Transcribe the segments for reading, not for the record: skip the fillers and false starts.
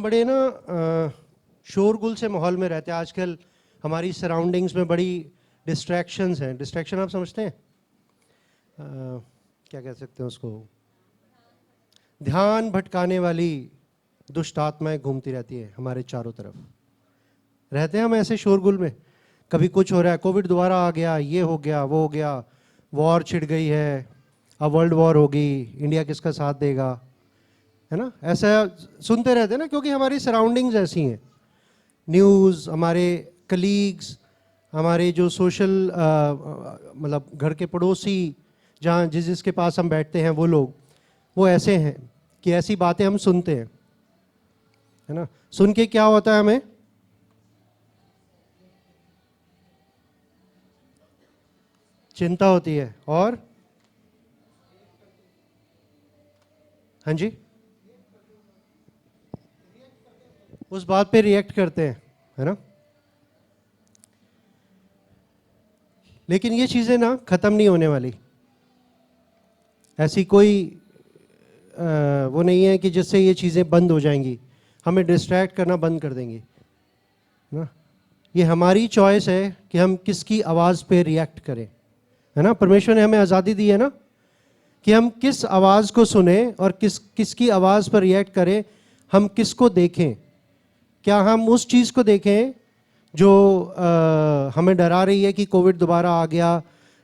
बड़े ना शोरगुल से माहौल में रहते हैं आजकल। हमारी सराउंडिंग्स में बड़ी डिस्ट्रैक्शंस हैं। डिस्ट्रैक्शन आप समझते हैं? क्या कह सकते हैं उसको? ध्यान भटकाने वाली दुष्ट आत्माएं घूमती रहती है हमारे चारों तरफ। रहते हैं हम ऐसे शोरगुल में। कभी कुछ हो रहा है, कोविड दोबारा आ गया, ये हो गया, वो हो गया, वॉर छिड़ गई है, अब वर्ल्ड वॉर होगी, इंडिया किसका साथ देगा, है ना? ऐसा सुनते रहते हैं ना, क्योंकि हमारी सराउंडिंग्स ऐसी हैं। न्यूज़, हमारे कलीग्स, हमारे जो सोशल मतलब घर के पड़ोसी, जहाँ जिसके पास हम बैठते हैं, वो लोग वो ऐसे हैं कि ऐसी बातें हम सुनते हैं, है ना? सुन के क्या होता है हमें? चिंता होती है। और हाँ जी, उस बात पे रिएक्ट करते हैं, है ना? लेकिन ये चीज़ें ना ख़त्म नहीं होने वाली। ऐसी कोई वो नहीं है कि जिससे ये चीज़ें बंद हो जाएंगी, हमें डिस्ट्रैक्ट करना बंद कर देंगी, ना? ये हमारी चॉइस है कि हम किसकी आवाज़ पे रिएक्ट करें, है ना? परमेश्वर ने हमें आज़ादी दी है ना कि हम किस आवाज़ को सुने और किसकी आवाज़ पर रिएक्ट करें। हम किसको देखें? क्या हम उस चीज़ को देखें जो हमें डरा रही है कि कोविड दोबारा आ गया,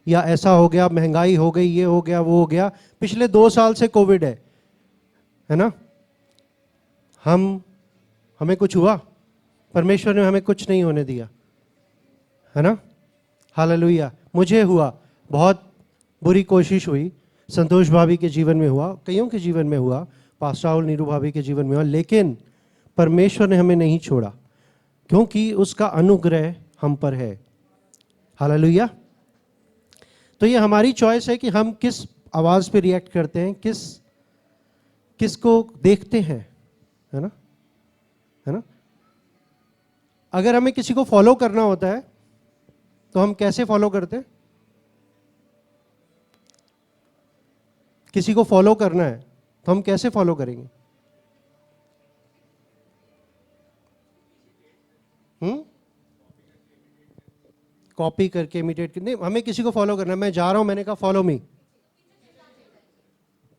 या ऐसा हो गया, महंगाई हो गई, ये हो गया, वो हो गया। पिछले 2 साल से कोविड है ना? हमें कुछ हुआ? परमेश्वर ने हमें कुछ नहीं होने दिया, है ना? हालेलुया। मुझे हुआ, बहुत बुरी कोशिश हुई, संतोष भाभी के जीवन में हुआ, कईयों के जीवन में हुआ, पास्टर राहुल नीरू भाभी के जीवन में हुआ, लेकिन परमेश्वर ने हमें नहीं छोड़ा, क्योंकि उसका अनुग्रह हम पर है। हालेलुया। तो ये हमारी चॉइस है कि हम किस आवाज़ पे रिएक्ट करते हैं, किसको देखते हैं, है ना? है ना? अगर हमें किसी को फॉलो करना होता है तो हम कैसे फॉलो करते हैं? किसी को फॉलो करना है तो हम कैसे फॉलो करेंगे? कॉपी करके, इमिटेट करके नहीं। हमें किसी को फॉलो करना है। मैं जा रहा हूं, मैंने कहा फॉलो मी,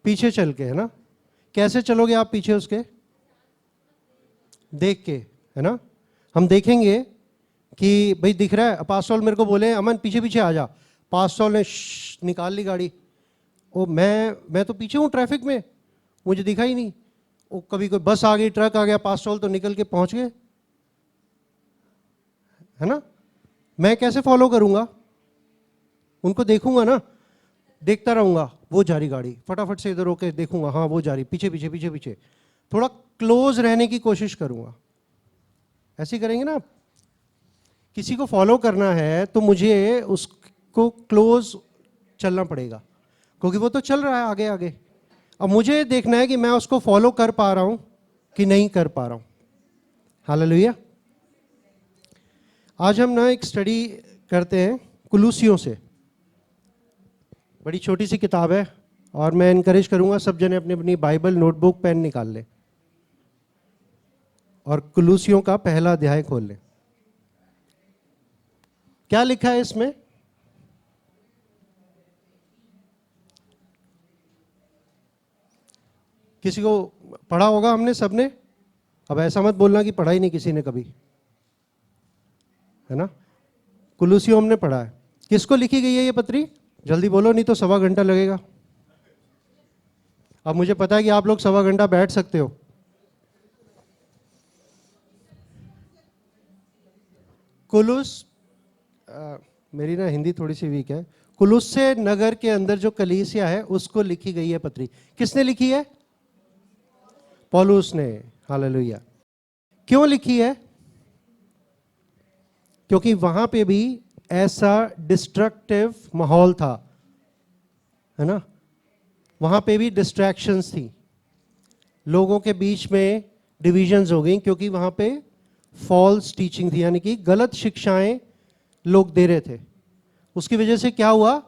पीछे चल के, है ना? कैसे चलोगे आप पीछे उसके? देख के, है ना? हम देखेंगे कि भाई दिख रहा है। पास्टॉल मेरे को बोले अमन पीछे पीछे आ जा, पास्टॉल ने निकाल ली गाड़ी। ओ मैं तो पीछे हूँ ट्रैफिक में, मुझे दिखा ही नहीं। ओ कभी कोई बस आ गई, ट्रक आ गया, पास्टॉल तो निकल के पहुंच गए, है ना? मैं कैसे फॉलो करूंगा? उनको देखूंगा ना, देखता रहूंगा, वो जा रही गाड़ी, फटाफट से इधर होके देखूंगा, हाँ वो जा रही, पीछे पीछे पीछे पीछे, थोड़ा क्लोज रहने की कोशिश करूंगा। ऐसे करेंगे ना आप? किसी को फॉलो करना है तो मुझे उसको क्लोज चलना पड़ेगा, क्योंकि वो तो चल रहा है आगे आगे। अब मुझे देखना है कि मैं उसको फॉलो कर पा रहा हूं कि नहीं कर पा रहा हूं। हालेलुया। आज हम ना एक स्टडी करते हैं कुलूसियों से। बड़ी छोटी सी किताब है, और मैं इनकरेज करूंगा सब जने अपनी अपनी बाइबल, नोटबुक, पेन निकाल लें और कुलूसियों का पहला अध्याय खोल लें। क्या लिखा है इसमें? किसी को पढ़ा होगा हमने सबने? अब ऐसा मत बोलना कि पढ़ा ही नहीं किसी ने कभी, है ना? कुलूसियों हमने पढ़ा है। किसको लिखी गई है ये पत्री? जल्दी बोलो, नहीं तो 1.25 घंटा लगेगा। अब मुझे पता है कि आप लोग 1.25 घंटा बैठ सकते हो। कुलुस, मेरी ना हिंदी थोड़ी सी वीक है। कुलुस्से नगर के अंदर जो कलीसिया है उसको लिखी गई है पत्री। किसने लिखी है? पौलुस ने। हालेलुया। क्यों लिखी है? क्योंकि वहां पे भी ऐसा डिस्ट्रक्टिव माहौल था, है ना? वहां पे भी डिस्ट्रैक्शंस थी, लोगों के बीच में डिविजन्स हो गई, क्योंकि वहां पे फॉल्स टीचिंग थी, यानी कि गलत शिक्षाएं लोग दे रहे थे। उसकी वजह से क्या हुआ?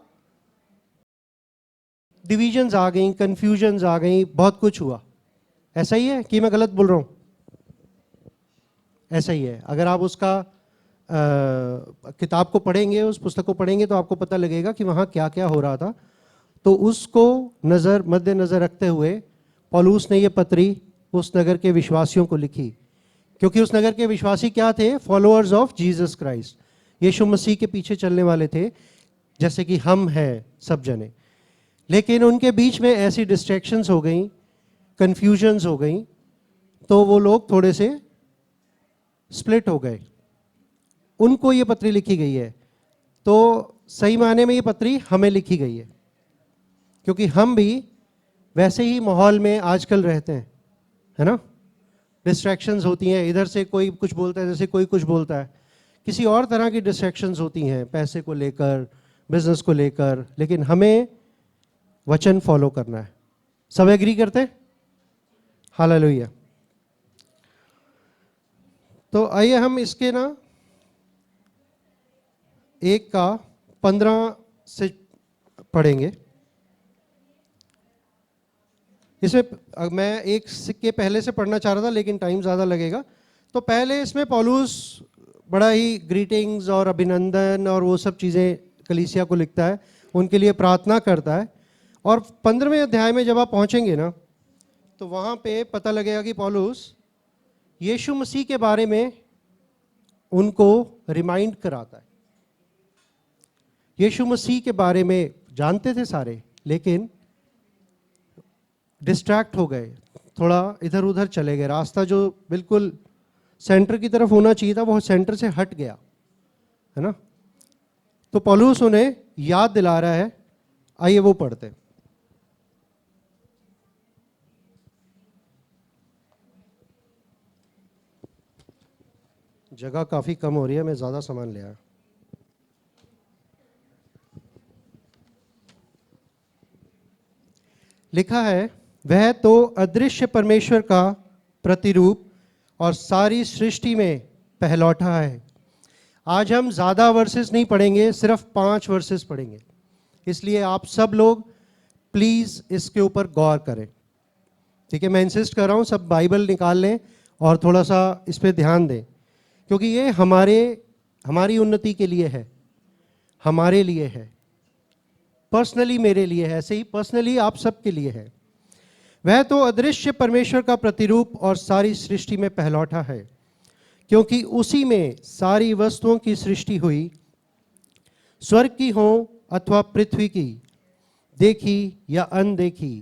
डिविजन्स आ गई, कंफ्यूजन्स आ गई, बहुत कुछ हुआ। ऐसा ही है कि मैं गलत बोल रहा हूं? ऐसा ही है। अगर आप उसका किताब को पढ़ेंगे, उस पुस्तक को पढ़ेंगे, तो आपको पता लगेगा कि वहाँ क्या क्या हो रहा था। तो उसको मद्देनज़र रखते हुए पौलुस ने ये पत्री उस नगर के विश्वासियों को लिखी, क्योंकि उस नगर के विश्वासी क्या थे? फॉलोअर्स ऑफ जीसस क्राइस्ट, यीशु मसीह के पीछे चलने वाले थे, जैसे कि हम हैं सब जने। लेकिन उनके बीच में ऐसी डिस्ट्रैक्शंस हो गई, कन्फ्यूजन्स हो गई, तो वो लोग थोड़े से स्प्लिट हो गए। उनको ये पत्री लिखी गई है। तो सही मायने में ये पत्री हमें लिखी गई है, क्योंकि हम भी वैसे ही माहौल में आजकल रहते हैं, है ना? डिस्ट्रैक्शंस होती हैं, इधर से कोई कुछ बोलता है, जैसे कोई कुछ बोलता है, किसी और तरह की डिस्ट्रैक्शंस होती हैं, पैसे को लेकर, बिजनेस को लेकर। लेकिन हमें वचन फॉलो करना है। सब एग्री करते हैं? हालेलुया। तो आइए हम इसके ना 1:15 से पढ़ेंगे। इसमें मैं एक सिक्के पहले से पढ़ना चाह रहा था, लेकिन टाइम ज़्यादा लगेगा। तो पहले इसमें पौलुस बड़ा ही ग्रीटिंग्स और अभिनंदन और वो सब चीज़ें कलीसिया को लिखता है, उनके लिए प्रार्थना करता है। और 15वें अध्याय में जब आप पहुँचेंगे ना, तो वहाँ पे पता लगेगा कि पौलुस यीशु मसीह के बारे में उनको रिमाइंड कराता है। यीशु मसीह के बारे में जानते थे सारे, लेकिन डिस्ट्रैक्ट हो गए, थोड़ा इधर उधर चले गए। रास्ता जो बिल्कुल सेंटर की तरफ होना चाहिए था, वो सेंटर से हट गया, है ना? तो पौलुस उन्हें याद दिला रहा है। आइए वो पढ़ते हैं। जगह काफी कम हो रही है, मैं ज्यादा सामान ले आया। लिखा है, वह तो अदृश्य परमेश्वर का प्रतिरूप और सारी सृष्टि में पहलौठा है। आज हम ज़्यादा वर्सेस नहीं पढ़ेंगे, सिर्फ 5 वर्सेस पढ़ेंगे, इसलिए आप सब लोग प्लीज़ इसके ऊपर गौर करें। ठीक है, मैं इंसिस्ट कर रहा हूँ, सब बाइबल निकाल लें और थोड़ा सा इस पर ध्यान दें, क्योंकि ये हमारी उन्नति के लिए है, हमारे लिए है, पर्सनली मेरे लिए है, ऐसे ही पर्सनली आप सबके लिए है। वह तो अदृश्य परमेश्वर का प्रतिरूप और सारी सृष्टि में पहलौठा है, क्योंकि उसी में सारी वस्तुओं की सृष्टि हुई, स्वर्ग की हो अथवा पृथ्वी की, देखी या अनदेखी।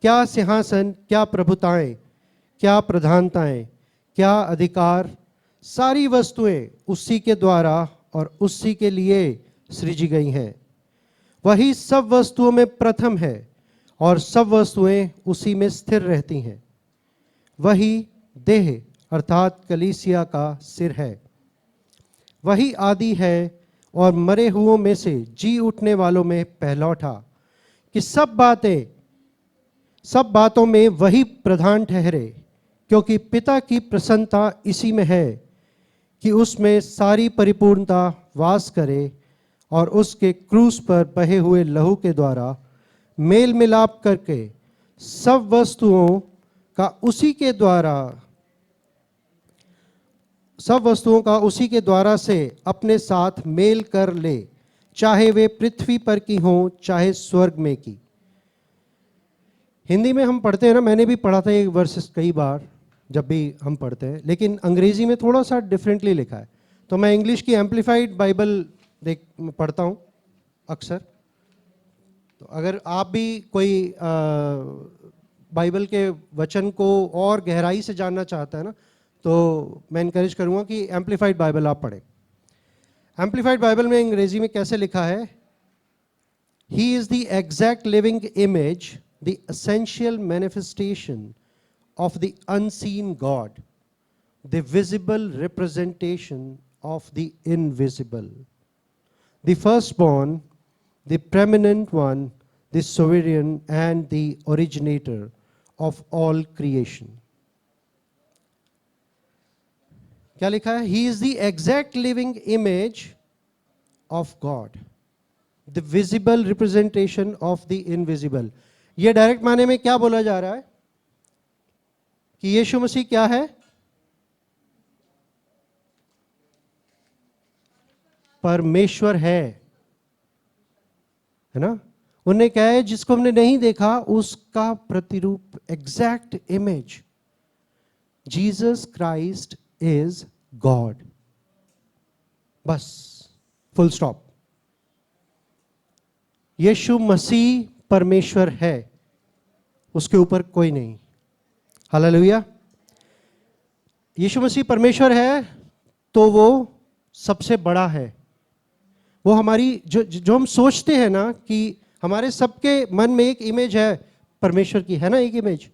क्या सिंहासन, क्या प्रभुताएं, क्या प्रधानताएं, क्या अधिकार, सारी वस्तुएं उसी के द्वारा और उसी के लिए सृजी गई हैं। वही सब वस्तुओं में प्रथम है और सब वस्तुएं उसी में स्थिर रहती हैं। वही देह अर्थात कलीसिया का सिर है। वही आदि है और मरे हुओं में से जी उठने वालों में पहलौठा, कि सब बातों में वही प्रधान ठहरे, क्योंकि पिता की प्रसन्नता इसी में है कि उसमें सारी परिपूर्णता वास करे और उसके क्रूस पर बहे हुए लहू के द्वारा मेल मिलाप करके सब वस्तुओं का उसी के द्वारा से अपने साथ मेल कर ले, चाहे वे पृथ्वी पर की हों चाहे स्वर्ग में की। हिंदी में हम पढ़ते हैं ना, मैंने भी पढ़ा था ये वर्सेस कई बार जब भी हम पढ़ते हैं, लेकिन अंग्रेजी में थोड़ा सा डिफरेंटली लिखा है। तो मैं इंग्लिश की एम्पलीफाइड बाइबल पढ़ता हूँ अक्सर। तो अगर आप भी कोई बाइबल के वचन को और गहराई से जानना चाहता है ना, तो मैं इनकरेज करूँगा कि एम्पलीफाइड बाइबल आप पढ़ें। एम्पलीफाइड बाइबल में अंग्रेजी में कैसे लिखा है? He is the exact living image, the essential manifestation of the unseen God, the visible representation of the invisible, the firstborn, the preeminent one, the sovereign and the originator of all creation. क्या लिखा है? He is the exact living image of God, the visible representation of the invisible. ये direct माने में क्या बोला जा रहा है कि यीशु मसीह क्या है? परमेश्वर है ना। उन्होंने कहा है जिसको हमने नहीं देखा उसका प्रतिरूप, exact image, Jesus Christ is God. बस, फुल स्टॉप। यीशु मसीह परमेश्वर है, उसके ऊपर कोई नहीं। हालेलुया। यीशु मसीह परमेश्वर है तो वो सबसे बड़ा है। वो हमारी जो हम सोचते हैं ना कि हमारे सबके मन में एक इमेज है परमेश्वर की, है ना, एक इमेज,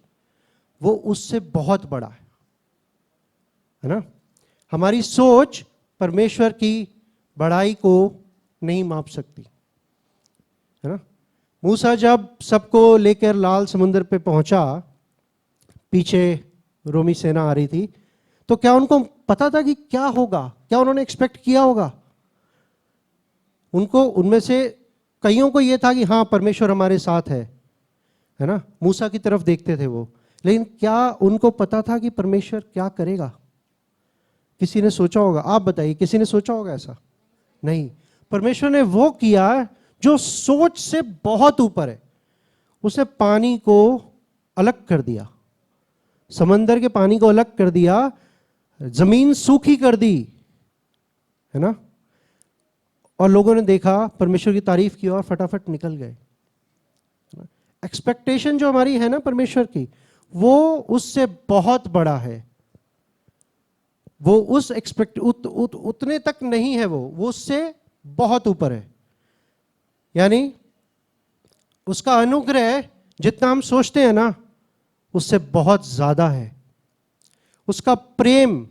वो उससे बहुत बड़ा है ना। हमारी सोच परमेश्वर की बड़ाई को नहीं माप सकती, है ना। मूसा जब सबको लेकर लाल समुद्र पे पहुंचा, पीछे रोमी सेना आ रही थी, तो क्या उनको पता था कि क्या होगा? क्या उन्होंने एक्सपेक्ट किया होगा? उनको, उनमें से कईयों को यह था कि हाँ परमेश्वर हमारे साथ है ना, मूसा की तरफ देखते थे वो, लेकिन क्या उनको पता था कि परमेश्वर क्या करेगा? किसी ने सोचा होगा? आप बताइए, किसी ने सोचा होगा ऐसा? नहीं। परमेश्वर ने वो किया जो सोच से बहुत ऊपर है। उसने पानी को अलग कर दिया, समंदर के पानी को अलग कर दिया, जमीन सूखी कर दी, है ना, और लोगों ने देखा, परमेश्वर की तारीफ की और फटाफट निकल गए। एक्सपेक्टेशन जो हमारी है ना परमेश्वर की, वो उससे बहुत बड़ा है। वो उस उतने तक नहीं है, वो उससे बहुत ऊपर है। यानी उसका अनुग्रह जितना हम सोचते हैं ना उससे बहुत ज्यादा है। उसका प्रेम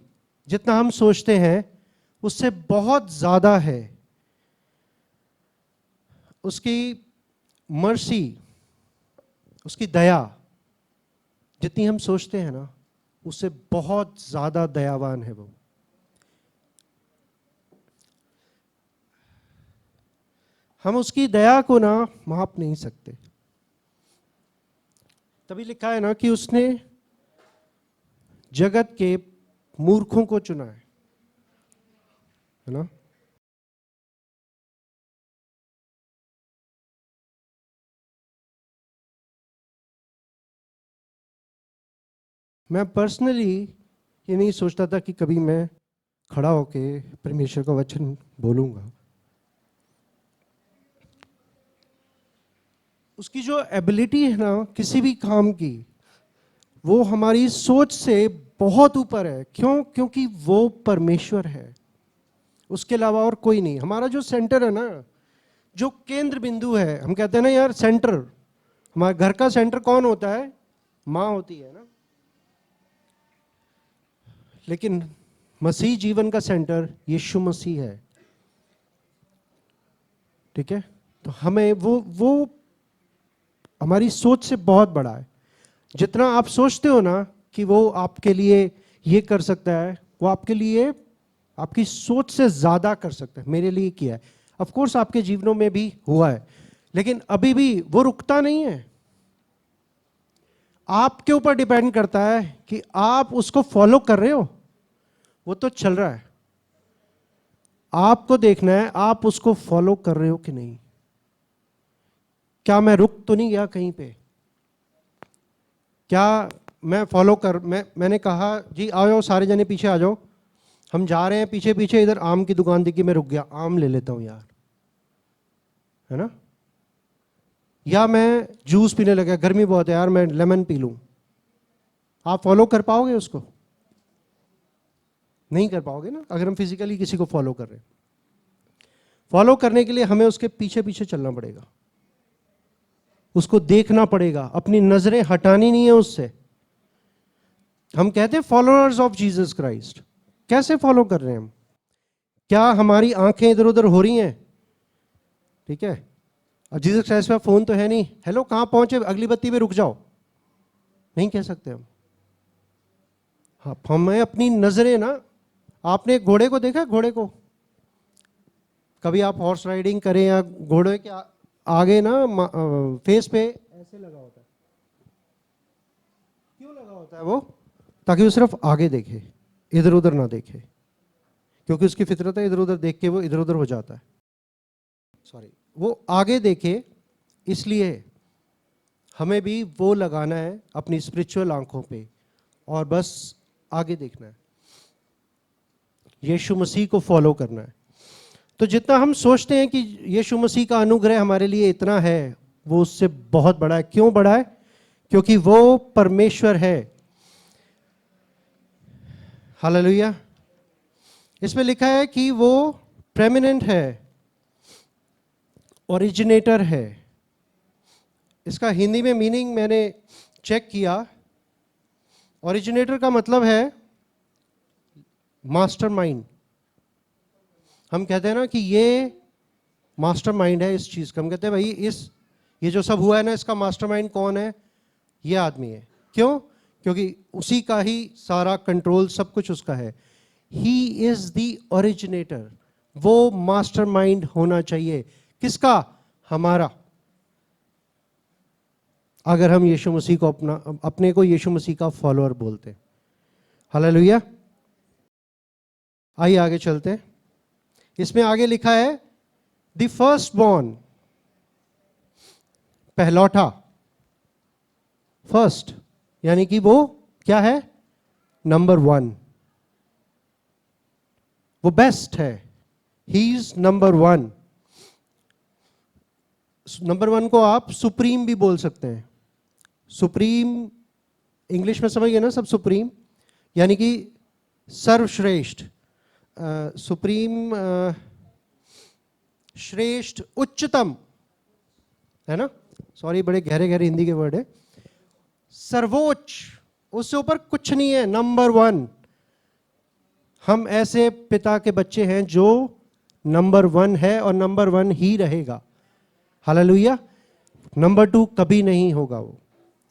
जितना हम सोचते हैं उससे बहुत ज्यादा है। उसकी मर्सी, उसकी दया जितनी हम सोचते हैं ना उससे बहुत ज्यादा दयावान है वो। हम उसकी दया को ना माप नहीं सकते। तभी लिखा है ना कि उसने जगत के मूर्खों को चुना है ना। मैं पर्सनली ये नहीं सोचता था कि कभी मैं खड़ा होके परमेश्वर का वचन बोलूंगा। उसकी जो एबिलिटी है ना किसी भी काम की, वो हमारी सोच से बहुत ऊपर है। क्यों? क्योंकि वो परमेश्वर है, उसके अलावा और कोई नहीं। हमारा जो सेंटर है ना, जो केंद्र बिंदु है, हम कहते हैं ना यार सेंटर, हमारे घर का सेंटर कौन होता है? माँ होती है ना। लेकिन मसीह जीवन का सेंटर यीशु मसीह है, ठीक है। तो हमें वो हमारी सोच से बहुत बड़ा है। जितना आप सोचते हो ना कि वो आपके लिए ये कर सकता है, वो आपके लिए आपकी सोच से ज्यादा कर सकता है। मेरे लिए किया है, ऑफ कोर्स आपके जीवनों में भी हुआ है, लेकिन अभी भी वो रुकता नहीं है। आपके ऊपर डिपेंड करता है कि आप उसको फॉलो कर रहे हो। वो तो चल रहा है, आपको देखना है आप उसको फॉलो कर रहे हो कि नहीं। क्या मैं रुक तो नहीं गया कहीं पे? क्या मैं फॉलो कर, मैंने कहा जी आओ सारे जने पीछे आ जाओ, हम जा रहे हैं पीछे पीछे, इधर आम की दुकान दिखी, मैं रुक गया, आम ले लेता हूं यार, है ना। या मैं जूस पीने लगा, गर्मी बहुत है यार मैं लेमन पी लूं। आप फॉलो कर पाओगे उसको? नहीं कर पाओगे ना, अगर हम फिजिकली किसी को फॉलो कर रहे हैं। फॉलो करने के लिए हमें उसके पीछे पीछे चलना पड़ेगा, उसको देखना पड़ेगा, अपनी नजरें हटानी नहीं है उससे। हम कहते हैं फॉलोअर्स ऑफ जीसस क्राइस्ट। कैसे फॉलो कर रहे हैं हम? क्या हमारी आंखें इधर उधर हो रही हैं? ठीक है, और जीसस क्राइस्ट का फोन तो है नहीं, हेलो कहां पहुंचे, अगली बत्ती पे रुक जाओ, नहीं कह सकते हम। हाँ, हमें अपनी नजरें ना, आपने घोड़े को देखा? घोड़े को कभी आप हॉर्स राइडिंग करें या घोड़े के आगे ना फेस पे ऐसे लगा होता है, क्यों लगा होता है वो? ताकि वो सिर्फ आगे देखे, इधर उधर ना देखे। क्योंकि उसकी फितरत है इधर उधर देख के वो इधर उधर हो जाता है, सॉरी, वो आगे देखे। इसलिए हमें भी वो लगाना है अपनी स्पिरिचुअल आंखों पे और बस आगे देखना है, यीशु मसीह को फॉलो करना है। तो जितना हम सोचते हैं कि यीशु मसीह का अनुग्रह हमारे लिए इतना है, वो उससे बहुत बड़ा है। क्यों बड़ा है? क्योंकि वो परमेश्वर है। हालेलुया। इसमें लिखा है कि वो प्रेमिनेंट है, ओरिजिनेटर है। इसका हिंदी में मीनिंग मैंने चेक किया। ओरिजिनेटर का मतलब है मास्टरमाइंड। हम कहते हैं ना कि ये मास्टरमाइंड है इस चीज का। हम कहते हैं भाई ये जो सब हुआ है ना, इसका मास्टरमाइंड कौन है? ये आदमी है। क्यों? क्योंकि उसी का ही सारा कंट्रोल, सब कुछ उसका है। He is the originator. वो मास्टरमाइंड होना चाहिए। किसका? हमारा। अगर हम यीशु मसीह को अपने को यीशु मसीह का फॉलोअर बोलते हैं। हालेलुया। आइए आगे चलते हैं। इसमें आगे लिखा है द फर्स्ट बॉर्न, पहलौठा। फर्स्ट यानी कि वो क्या है? नंबर 1। वो बेस्ट है। ही इज नंबर 1। नंबर 1 को आप सुप्रीम भी बोल सकते हैं। सुप्रीम इंग्लिश में समझिए ना सब, सुप्रीम यानी कि सर्वश्रेष्ठ, सुप्रीम, श्रेष्ठ, उच्चतम, है ना? सॉरी, बड़े गहरे गहरे हिंदी के वर्ड है। सर्वोच्च, उससे ऊपर कुछ नहीं है, नंबर 1। हम ऐसे पिता के बच्चे हैं जो नंबर 1 है और नंबर 1 ही रहेगा। हालेलुया। नंबर 2 कभी नहीं होगा वो।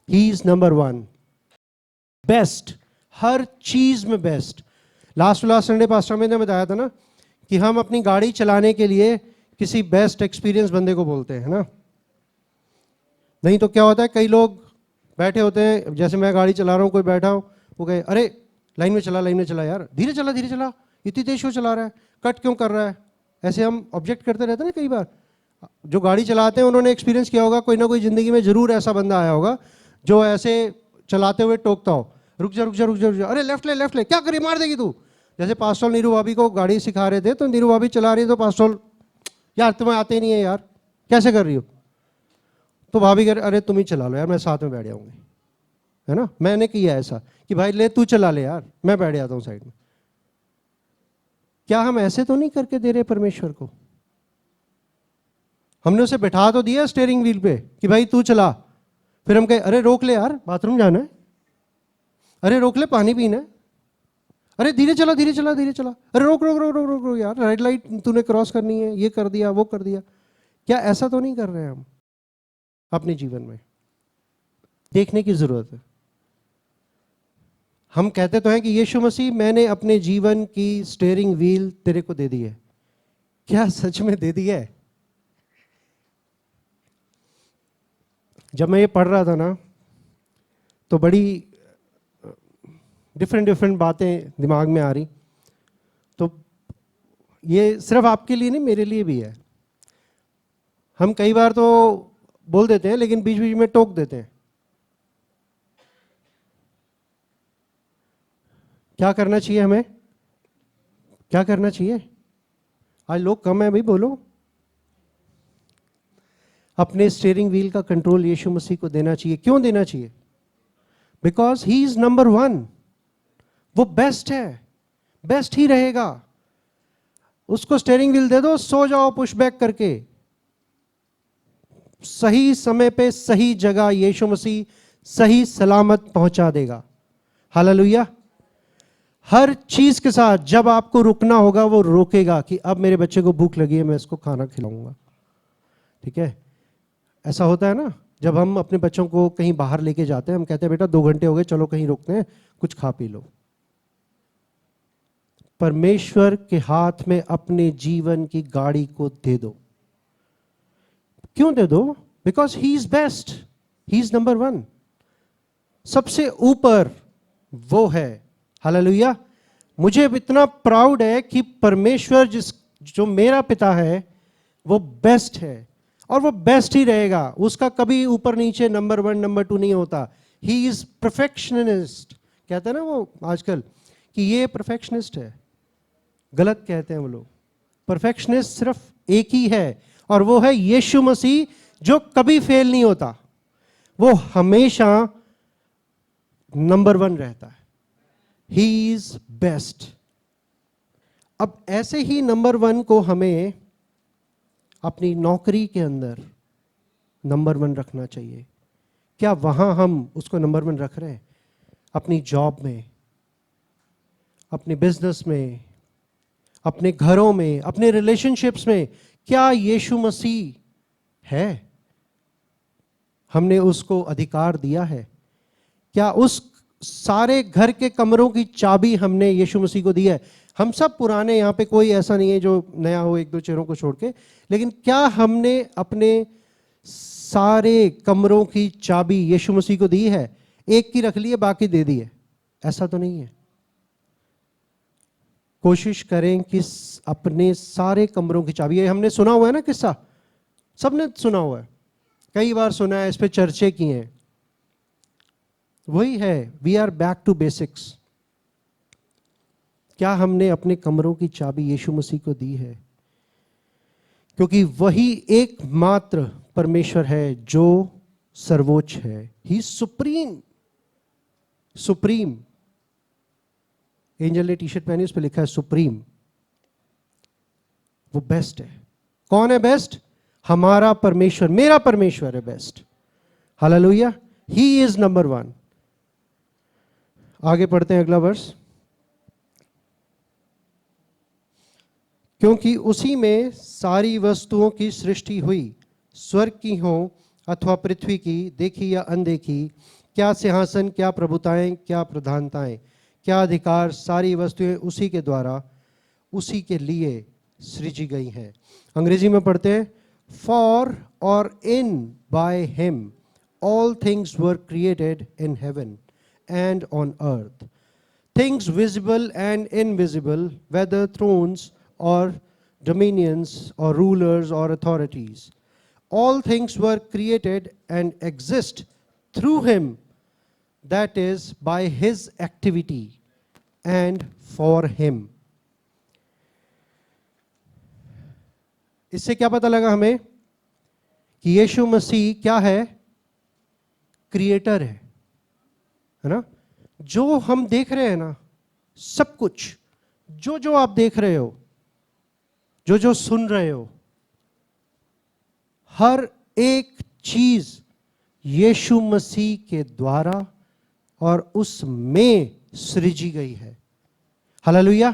ही इज नंबर 1। बेस्ट, हर चीज में बेस्ट। लास्ट संडे पास्टर में ने बताया था ना कि हम अपनी गाड़ी चलाने के लिए किसी बेस्ट एक्सपीरियंस बंदे को बोलते हैं ना। नहीं तो क्या होता है, कई लोग बैठे होते हैं, जैसे मैं गाड़ी चला रहा हूँ, कोई बैठा हो, वो कहे अरे लाइन में चला यार, धीरे चला, इतनी तेज क्यों चला रहा है, कट क्यों कर रहा है। ऐसे हम ऑब्जेक्ट करते रहते हैं ना। कई बार जो गाड़ी चलाते हैं उन्होंने एक्सपीरियंस किया होगा, कोई ना कोई जिंदगी में जरूर ऐसा बंदा आया होगा जो ऐसे चलाते हुए टोकता हो, रुक जा, अरे लेफ्ट ले, क्या करी, मार देगी तू। जैसे पास्टर नीरू भाभी को गाड़ी सिखा रहे थे, तो नीरू भाभी चला रही है, तो पास्टर यार तुम्हें आते ही नहीं है यार, कैसे कर रही हो। तो भाभी कह रहे अरे तुम ही चला लो यार, मैं साथ में बैठ जाऊंगी, है ना। मैंने किया ऐसा कि भाई ले तू चला ले यार, मैं बैठ जाता हूं साइड में। क्या हम ऐसे तो नहीं करके दे रहे परमेश्वर को? हमने उसे बैठा तो दिया स्टीयरिंग व्हील पे कि भाई तू चला, फिर हम कहे अरे रोक ले यार, बाथरूम जाना है, अरे रोक ले पानी पीना है, अरे धीरे चला, अरे रोक यार, रेड लाइट तूने क्रॉस करनी है, ये कर दिया, वो कर दिया। क्या ऐसा तो नहीं कर रहे हैं हम अपने जीवन में? देखने की जरूरत है। हम कहते तो हैं कि यीशु मसीह मैंने अपने जीवन की स्टीयरिंग व्हील तेरे को दे दी है। क्या सच में दे दी है? जब मैं ये पढ़ रहा था ना, तो बड़ी डिफरेंट बातें दिमाग में आ रही। तो ये सिर्फ आपके लिए नहीं, मेरे लिए भी है। हम कई बार तो बोल देते हैं, लेकिन बीच बीच में टोक देते हैं। क्या करना चाहिए हमें? क्या करना चाहिए? आज लोग कम है भाई, बोलो। अपने स्टीयरिंग व्हील का कंट्रोल यीशु मसीह को देना चाहिए। क्यों देना चाहिए? Because he is number 1। वो बेस्ट है, बेस्ट ही रहेगा। उसको स्टीयरिंग व्हील दे दो, सो जाओ पुश बैक करके। सही समय पे सही जगह यीशु मसीह सही सलामत पहुंचा देगा। हालेलुया। हर चीज के साथ जब आपको रुकना होगा, वो रोकेगा कि अब मेरे बच्चे को भूख लगी है, मैं इसको खाना खिलाऊंगा। ठीक है? ऐसा होता है ना, जब हम अपने बच्चों को कहीं बाहर लेके जाते हैं, हम कहते हैं बेटा 2 घंटे हो गए, चलो कहीं रुकते हैं, कुछ खा पी लो। परमेश्वर के हाथ में अपने जीवन की गाड़ी को दे दो। क्यों दे दो? Because he is best, he is number 1। सबसे ऊपर वो है। हालेलुया। मुझे इतना प्राउड है कि परमेश्वर जो मेरा पिता है वो बेस्ट है और वो बेस्ट ही रहेगा। उसका कभी ऊपर नीचे नंबर 1 नंबर 2 नहीं होता। He is perfectionist. कहते हैं ना वो आजकल कि ये परफेक्शनिस्ट है, गलत कहते हैं वो लोग। परफेक्शनिस्ट सिर्फ एक ही है और वो है यीशु मसीह, जो कभी फेल नहीं होता। वो हमेशा नंबर 1 रहता है। He is best. अब ऐसे ही नंबर 1 को हमें अपनी नौकरी के अंदर नंबर 1 रखना चाहिए। क्या वहां हम उसको नंबर 1 रख रहे हैं? अपनी जॉब में, अपने बिजनेस में, अपने घरों में, अपने रिलेशनशिप्स में क्या यीशु मसीह है? हमने उसको अधिकार दिया है? क्या उस सारे घर के कमरों की चाबी हमने यीशु मसीह को दी है? हम सब पुराने, यहाँ पे कोई ऐसा नहीं है जो नया हो एक दो चेहरों को छोड़ के, लेकिन क्या हमने अपने सारे कमरों की चाबी यीशु मसीह को दी है? एक की रख ली है, बाकी दे दी है? ऐसा तो नहीं है। कोशिश करें कि अपने सारे कमरों की चाबी, ये हमने सुना हुआ है ना किस्सा, सबने सुना हुआ है, कई बार सुना है, इस पे चर्चे की हैं। वही है, we are back to basics. क्या हमने अपने कमरों की चाबी यीशु मसीह को दी है? क्योंकि वही एकमात्र परमेश्वर है जो सर्वोच्च है। ही सुप्रीम। सुप्रीम। एंजल ने टी शर्ट पहनी, उस पर लिखा है सुप्रीम। वो बेस्ट है। कौन है बेस्ट? हमारा परमेश्वर, मेरा परमेश्वर है best. Hallelujah. He is number 1। आगे पढ़ते हैं अगला वर्स। क्योंकि उसी में सारी वस्तुओं की सृष्टि हुई, स्वर्ग की हो अथवा पृथ्वी की, देखी या अनदेखी, क्या सिंहासन, क्या प्रभुताएं, क्या प्रधानताएं, क्या अधिकार, सारी वस्तुएं उसी के द्वारा, उसी के लिए सृजी गई हैं। अंग्रेजी में पढ़ते हैं, फॉर और in by him all things were created in heaven and on earth, things visible and invisible, whether thrones or dominions or rulers or authorities. All things were created and exist through him, that is, by his activity and for him. इससे क्या पता लगा हमें कि यीशु मसीह क्या है? Creator है ना? जो हम देख रहे हैं ना, सब कुछ जो आप देख रहे हो, जो सुन रहे हो, हर एक चीज यीशु मसीह के द्वारा और उसमें सृजी गई है। हालेलुया।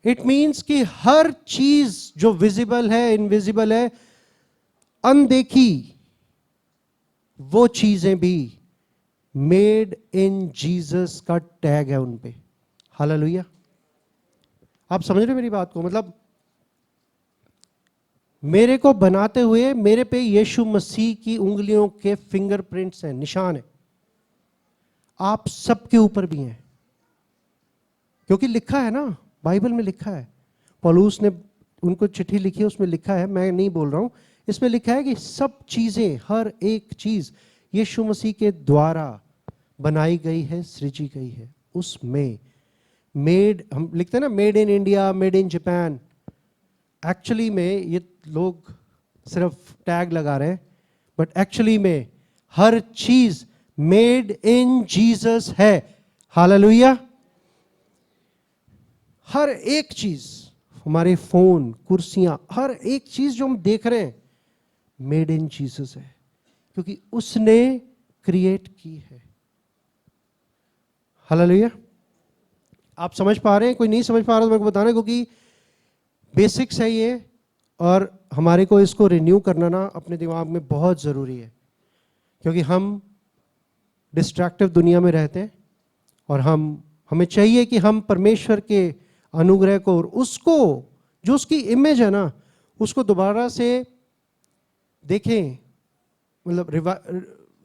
इट मींस कि हर चीज जो विजिबल है, इनविजिबल है, अनदेखी, वो चीजें भी मेड इन जीसस का टैग है उन पे। हालेलुया। आप समझ रहे मेरी बात को? मतलब मेरे को बनाते हुए मेरे पे यीशु मसीह की उंगलियों के फिंगरप्रिंट्स हैं, निशान है। आप सबके ऊपर भी हैं, क्योंकि लिखा है ना, बाइबल में लिखा है। पौलुस ने उनको चिट्ठी लिखी है, उसमें लिखा है, मैं नहीं बोल रहा हूं, इसमें लिखा है कि सब चीजें, हर एक चीज यीशु मसीह के द्वारा बनाई गई है, सृजी गई है। उसमें मेड, हम लिखते हैं ना made in India, made in Japan, actually में ये लोग सिर्फ टैग लगा रहे हैं, बट एक्चुअली में हर चीज मेड इन जीसस है। हालेलुया। हर एक चीज, हमारे फोन, कुर्सियां, हर एक चीज जो हम देख रहे हैं मेड इन जीसस है, क्योंकि उसने क्रिएट की है। हालेलुया। आप समझ पा रहे हैं? कोई नहीं समझ पा रहा तो मेरे को बताना, क्योंकि बेसिक्स है ये, और हमारे को इसको रिन्यू करना ना अपने दिमाग में बहुत ज़रूरी है, क्योंकि हम डिस्ट्रैक्टिव दुनिया में रहते हैं और हमें चाहिए कि हम परमेश्वर के अनुग्रह को और उसको, जो उसकी इमेज है ना, उसको दोबारा से देखें, मतलब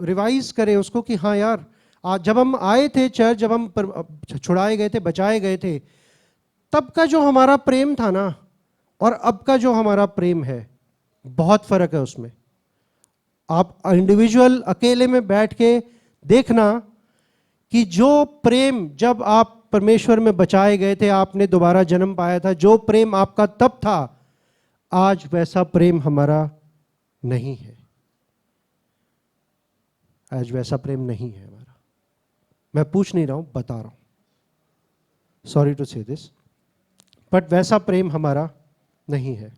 रिवाइज करें उसको कि हाँ यार, आज जब हम आए थे चर्च, जब हम छुड़ाए गए थे, बचाए गए थे, तब का जो हमारा प्रेम था ना और अब का जो हमारा प्रेम है, बहुत फर्क है उसमें। आप इंडिविजुअल अकेले में बैठ के देखना कि जो प्रेम जब आप परमेश्वर में बचाए गए थे, आपने दोबारा जन्म पाया था, जो प्रेम आपका तब था, आज वैसा प्रेम हमारा नहीं है। आज वैसा प्रेम नहीं है हमारा। मैं पूछ नहीं रहा हूं, बता रहा हूं। सॉरी टू से दिस, बट वैसा प्रेम हमारा नहीं है।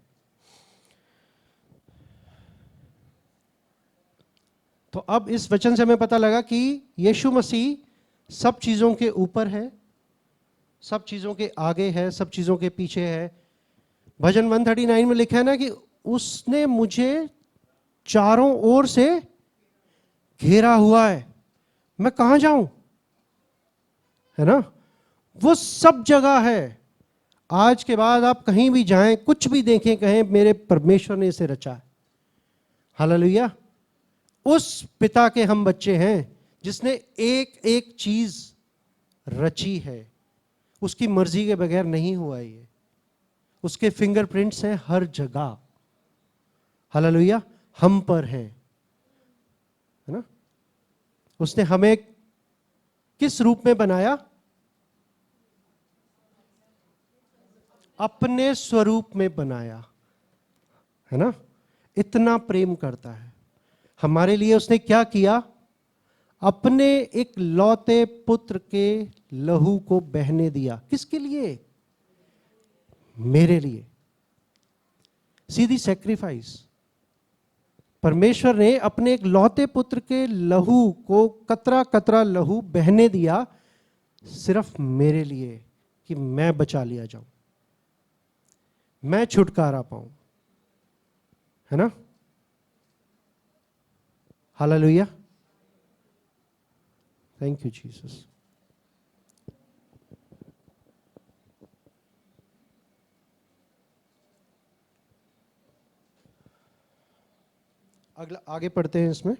तो अब इस वचन से हमें पता लगा कि यीशु मसीह सब चीजों के ऊपर है, सब चीजों के आगे है, सब चीजों के पीछे है। भजन 139 में लिखा है ना कि उसने मुझे चारों ओर से घेरा हुआ है, मैं कहां जाऊं, है ना? वो सब जगह है। आज के बाद आप कहीं भी जाएं, कुछ भी देखें, कहें मेरे परमेश्वर ने इसे रचा है। हालेलुया। उस पिता के हम बच्चे हैं जिसने एक एक चीज रची है। उसकी मर्जी के बगैर नहीं हुआ ये। उसके फिंगरप्रिंट्स हैं हर जगह। हालेलुया। हम पर है ना? उसने हमें किस रूप में बनाया? अपने स्वरूप में बनाया, है ना? इतना प्रेम करता है हमारे लिए। उसने क्या किया? अपने एक लौते पुत्र के लहू को बहने दिया। किसके लिए? मेरे लिए। सीधी सैक्रिफाइस। परमेश्वर ने अपने एक लौते पुत्र के लहू को, कतरा कतरा लहू बहने दिया सिर्फ मेरे लिए, कि मैं बचा लिया जाऊं, मैं छुटकारा पाऊं, है ना? हालेलुया। Thank you Jesus. अगला आगे पढ़ते हैं इसमें।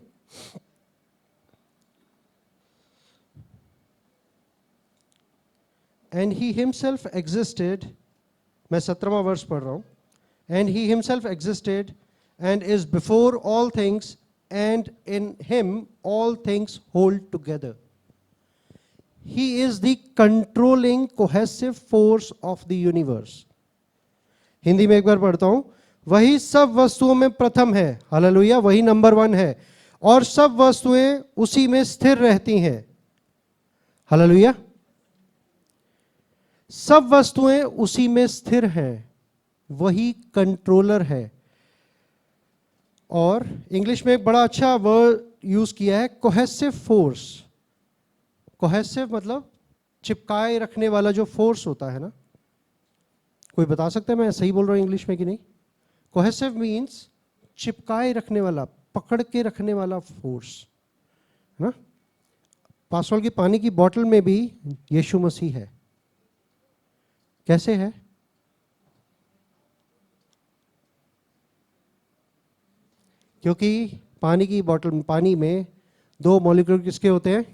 एंड ही हिमसेल्फ एग्जिस्टेड, मैं 17वां वर्ष पढ़ रहा हूं। And he himself existed and is before all things and in him all things hold together. He is the controlling cohesive force of the universe. Hindi में एक बार पढ़ता हूं। वही सब वस्तुओं में प्रथम है। हालेलुया। वही नंबर 1 है और सब वस्तुएं उसी में स्थिर रहती हैं। हालेलुया। सब वस्तुएं उसी में स्थिर हैं। वही कंट्रोलर है। और इंग्लिश में एक बड़ा अच्छा वर्ड यूज किया है, कोहेसिव फोर्स। कोहेसिव मतलब चिपकाए रखने वाला जो फोर्स होता है ना। कोई बता सकता है मैं सही बोल रहा हूं इंग्लिश में कि नहीं? कोहेसिव मीन्स चिपकाए रखने वाला, पकड़ के रखने वाला फोर्स, है ना? पासवाल की पानी की बोतल में भी यीशु मसीह है। कैसे है? क्योंकि पानी की बोतल, पानी में 2 मॉलिक्यूल किसके होते हैं?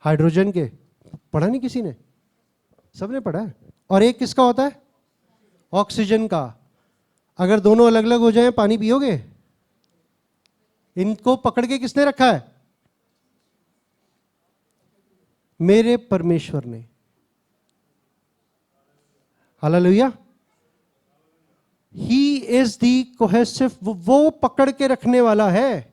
हाइड्रोजन के। पढ़ा नहीं किसी ने? सबने पढ़ा है। और एक किसका होता है? ऑक्सीजन का। अगर दोनों अलग अलग हो जाएं, पानी पियोगे? इनको पकड़ के किसने रखा है? मेरे परमेश्वर ने। Hallelujah. He is the cohesive, वो पकड़ के रखने वाला है।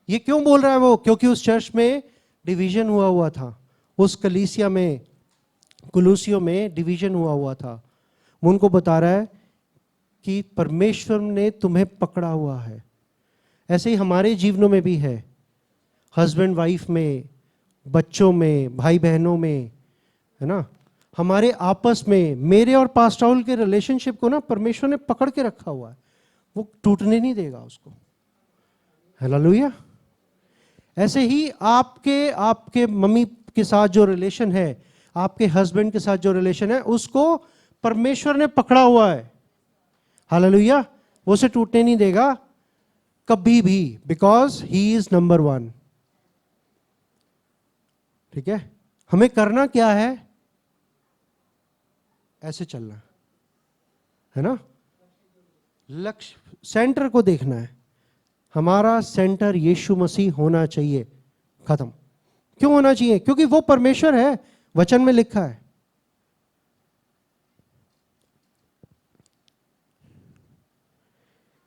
ये क्यों बोल रहा है वो? क्योंकि उस चर्च में डिवीजन हुआ था। उस कलीसिया में, कुलूसियों में डिवीजन हुआ था। वो उनको बता रहा है कि परमेश्वर ने तुम्हें पकड़ा हुआ है। ऐसे ही हमारे जीवनों में भी है। हस्बैंड वाइफ में, बच्चों में, भाई बहनों में, है ना? हमारे आपस में, मेरे और पास्टर राहुल के रिलेशनशिप को ना परमेश्वर ने पकड़ के रखा हुआ है। वो टूटने नहीं देगा उसको। हालेलुया। ऐसे ही आपके मम्मी के साथ जो रिलेशन है, आपके हस्बैंड के साथ जो रिलेशन है, उसको परमेश्वर ने पकड़ा हुआ है। हालेलुया। वो उसे टूटने नहीं देगा। कभी भी, because he is number one. ठीक है, हमें करना क्या है? ऐसे चलना है ना, लक्ष्य सेंटर को देखना है। हमारा सेंटर यीशु मसीह होना चाहिए। खत्म। क्यों होना चाहिए? क्योंकि वो परमेश्वर है, वचन में लिखा है।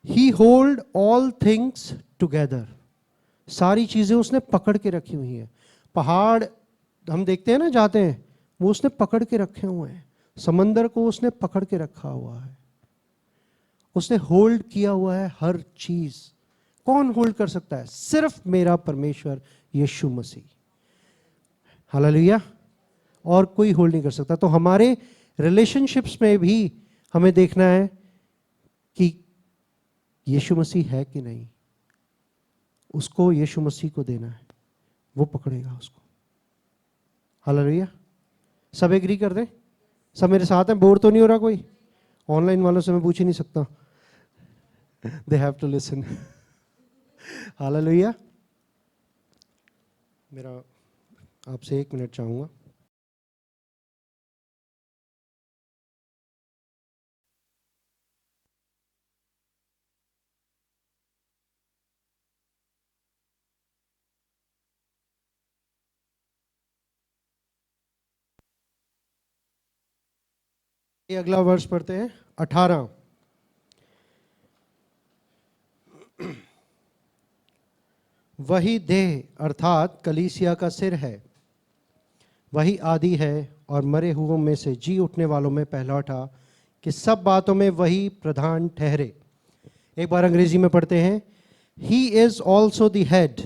ही होल्ड ऑल थिंग्स टुगेदर। सारी चीजें उसने पकड़ के रखी हुई हैं। पहाड़ हम देखते हैं ना, जाते हैं, वो उसने पकड़ के रखे हुए हैं। समंदर को उसने पकड़ के रखा हुआ है, उसने होल्ड किया हुआ है हर चीज। कौन होल्ड कर सकता है? सिर्फ मेरा परमेश्वर यीशु मसीह। हालेलुया। और कोई होल्ड नहीं कर सकता। तो हमारे रिलेशनशिप्स में भी हमें देखना है कि यीशु मसीह है कि नहीं। उसको यीशु मसीह को देना है, वो पकड़ेगा उसको। हालेलुया। सब एग्री कर दें? सब मेरे साथ हैं? बोर तो नहीं हो रहा कोई? ऑनलाइन वालों से मैं पूछ ही नहीं सकता, they have to listen. Hallelujah. मेरा आपसे 1 मिनट चाहूंगा। ये अगला वर्ष पढ़ते हैं, 18। वही देह अर्थात कलीसिया का सिर है, वही आदि है और मरे हुओं में से जी उठने वालों में पहलौठा, कि सब बातों में वही प्रधान ठहरे। एक बार अंग्रेजी में पढ़ते हैं। He is also the head,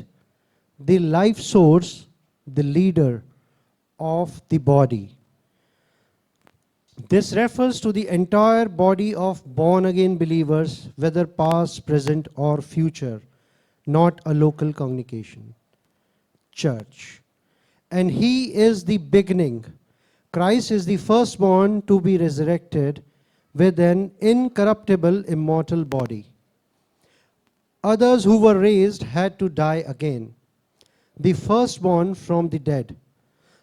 the life source, the leader of the body. This refers to the entire body of born again believers, whether past, present, or future, not a local congregation, church. And he is the beginning. Christ is the firstborn to be resurrected with an incorruptible, immortal body. Others who were raised had to die again, the firstborn from the dead,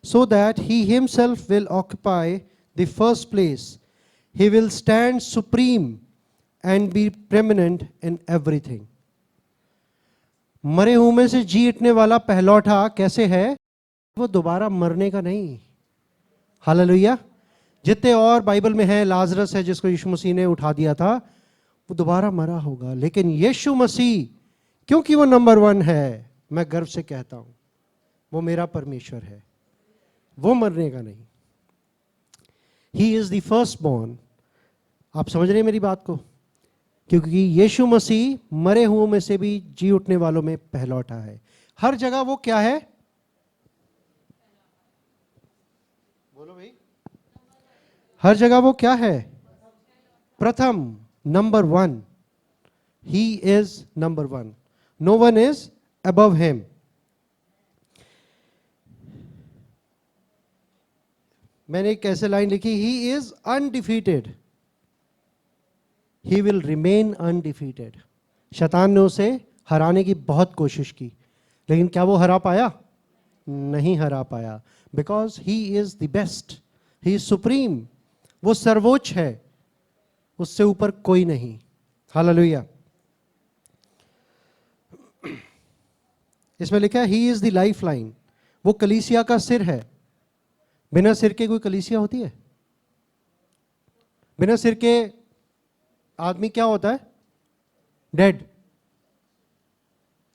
so that he himself will occupy the first place. He will stand supreme and be preeminent in everything. मरे हुए में से जी उठने वाला पहलौठा कैसे है? वो दोबारा मरने का नहीं। हालेलुया। जितने और बाइबल में है, लाजरस है जिसको यीशु मसीह ने उठा दिया था, वो दोबारा मरा होगा। लेकिन यीशु मसीह, क्योंकि वो नंबर 1 है, मैं गर्व से कहता हूं, वो मेरा परमेश्वर है, वो मरने का नहीं। He is the first born. आप समझ रहे हैं मेरी बात को? क्योंकि यीशु मसीह मरे हुओं में से भी जी उठने वालों में पहलौठा है। हर जगह वो क्या है? बोलो भाई। हर जगह वो क्या है? प्रथम, number 1। He is number 1, no one is above him. मैंने एक ऐसे लाइन लिखी, he is undefeated, he will remain undefeated. शैतान ने उसे हराने की बहुत कोशिश की, लेकिन क्या वो हरा पाया? नहीं हरा पाया। Because he is the best, he is supreme, वो सर्वोच्च है, उससे ऊपर कोई नहीं। हालेलुया। इसमें लिखा है he is the life line, वो कलीसिया का सिर है। बिना सिर के कोई कलीसिया होती है? बिना सिर के आदमी क्या होता है? डेड,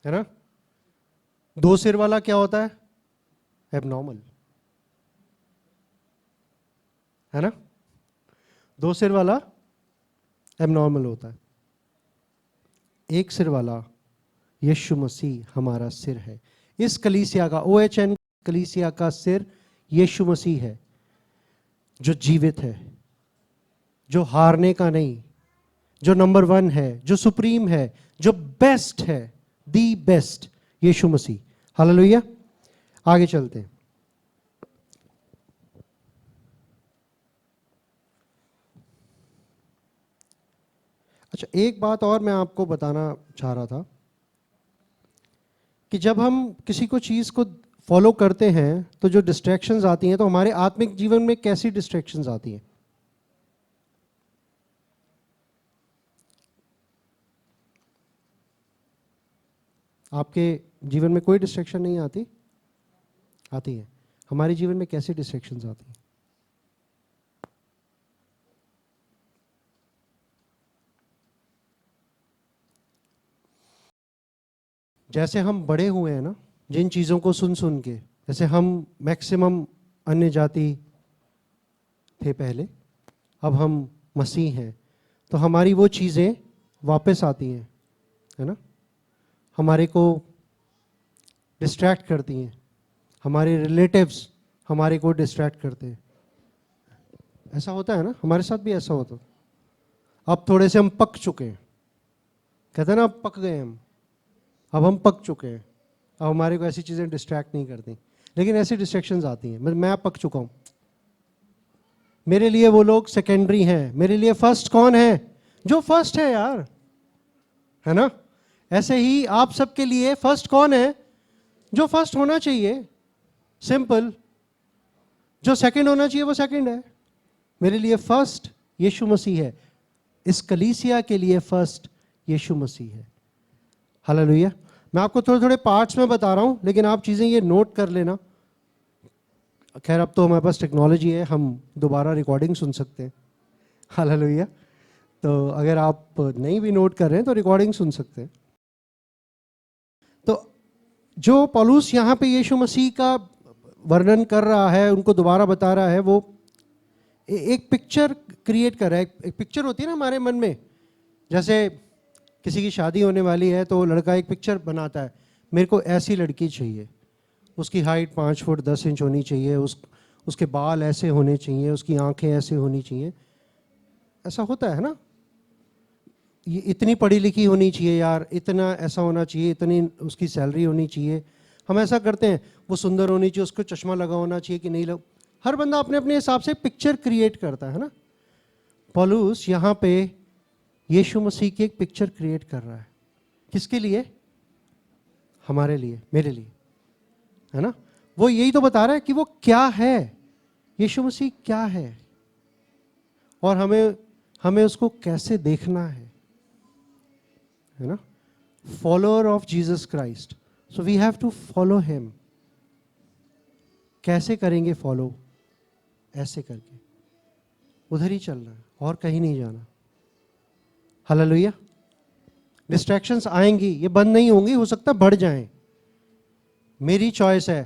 है ना? 2 सिर वाला क्या होता है? एबनॉर्मल, है ना? 2 सिर वाला एबनॉर्मल होता है। 1 सिर वाला यीशु मसीह हमारा सिर है। इस कलीसिया का, OHN कलीसिया का सिर यीशु मसीह है, जो जीवित है, जो हारने का नहीं, जो नंबर 1 है, जो सुप्रीम है, जो बेस्ट है, the best, Yeshu Masih. Hallelujah. आगे चलते हैं। अच्छा, एक बात और मैं आपको बताना चाह रहा था। कि जब हम किसी को चीज़ को फॉलो करते हैं तो जो डिस्ट्रैक्शंस आती हैं, तो हमारे आत्मिक जीवन में कैसी डिस्ट्रैक्शंस आती हैं? आपके जीवन में कोई डिस्ट्रैक्शन नहीं आती? आती है। हमारे जीवन में कैसी डिस्ट्रैक्शंस आती हैं? जैसे हम बड़े हुए हैं ना, जिन चीज़ों को सुन सुन के, जैसे हम मैक्सिमम अन्य जाति थे पहले, अब हम मसीह हैं, तो हमारी वो चीज़ें वापस आती हैं, है ना? हमारे को डिस्ट्रैक्ट करती हैं, हमारे रिलेटिव्स हमारे को डिस्ट्रैक्ट करते हैं। ऐसा होता है ना, हमारे साथ भी ऐसा होता। अब थोड़े से हम पक चुके हैं, कहते हैं ना, अब पक गए हम, अब हम पक चुके हैं, अब हमारे को ऐसी चीज़ें डिस्ट्रैक्ट नहीं करती। लेकिन ऐसी डिस्ट्रैक्शंस आती हैं। मैं पक चुका हूँ, मेरे लिए वो लोग सेकेंडरी हैं, मेरे लिए फर्स्ट कौन है? जो फर्स्ट है यार, है ना? ऐसे ही आप सबके लिए फर्स्ट कौन है? जो फर्स्ट होना चाहिए, सिंपल। जो सेकंड होना चाहिए वो सेकंड है। मेरे लिए फर्स्ट यीशु मसीह है, इस कलीसिया के लिए फर्स्ट यीशु मसीह है। हालेलुया। मैं आपको थोड़े थोड़े पार्ट्स में बता रहा हूं, लेकिन आप चीजें ये नोट कर लेना। खैर, अब तो हमारे पास टेक्नोलॉजी है, हम दोबारा रिकॉर्डिंग सुन सकते हैं। हालेलुया। तो अगर आप नहीं भी नोट कर रहे हैं तो रिकॉर्डिंग सुन सकते हैं। तो जो पौलुस यहाँ पे यीशु मसीह का वर्णन कर रहा है, उनको दोबारा बता रहा है, वो एक पिक्चर क्रिएट कर रहा है। एक पिक्चर होती है ना हमारे मन में, जैसे किसी की शादी होने वाली है तो लड़का एक पिक्चर बनाता है, मेरे को ऐसी लड़की चाहिए, उसकी हाइट 5 फुट 10 इंच होनी चाहिए, उसके बाल ऐसे होने चाहिए, उसकी आंखें ऐसे होनी चाहिए। ऐसा होता है ना, ये इतनी पढ़ी लिखी होनी चाहिए यार, इतना ऐसा होना चाहिए, इतनी उसकी सैलरी होनी चाहिए। हम ऐसा करते हैं, वो सुंदर होनी चाहिए, उसको चश्मा लगा होना चाहिए कि नहीं लग। हर बंदा अपने अपने हिसाब से पिक्चर क्रिएट करता है ना। पौलुस यहाँ पे यीशु मसीह की एक पिक्चर क्रिएट कर रहा है। किसके लिए? हमारे लिए, मेरे लिए, है ना? वो यही तो बता रहा है कि वो क्या है, यीशु मसीह क्या है, और हमें उसको कैसे देखना है ना? Follower of Jesus Christ, so we have to follow him. कैसे करेंगे फॉलो? ऐसे करके, उधर ही चलना है और कहीं नहीं जाना। हालेलुया। डिस्ट्रैक्शंस आएंगी, ये बंद नहीं होंगी, हो सकता है बढ़ जाएं। मेरी चॉइस है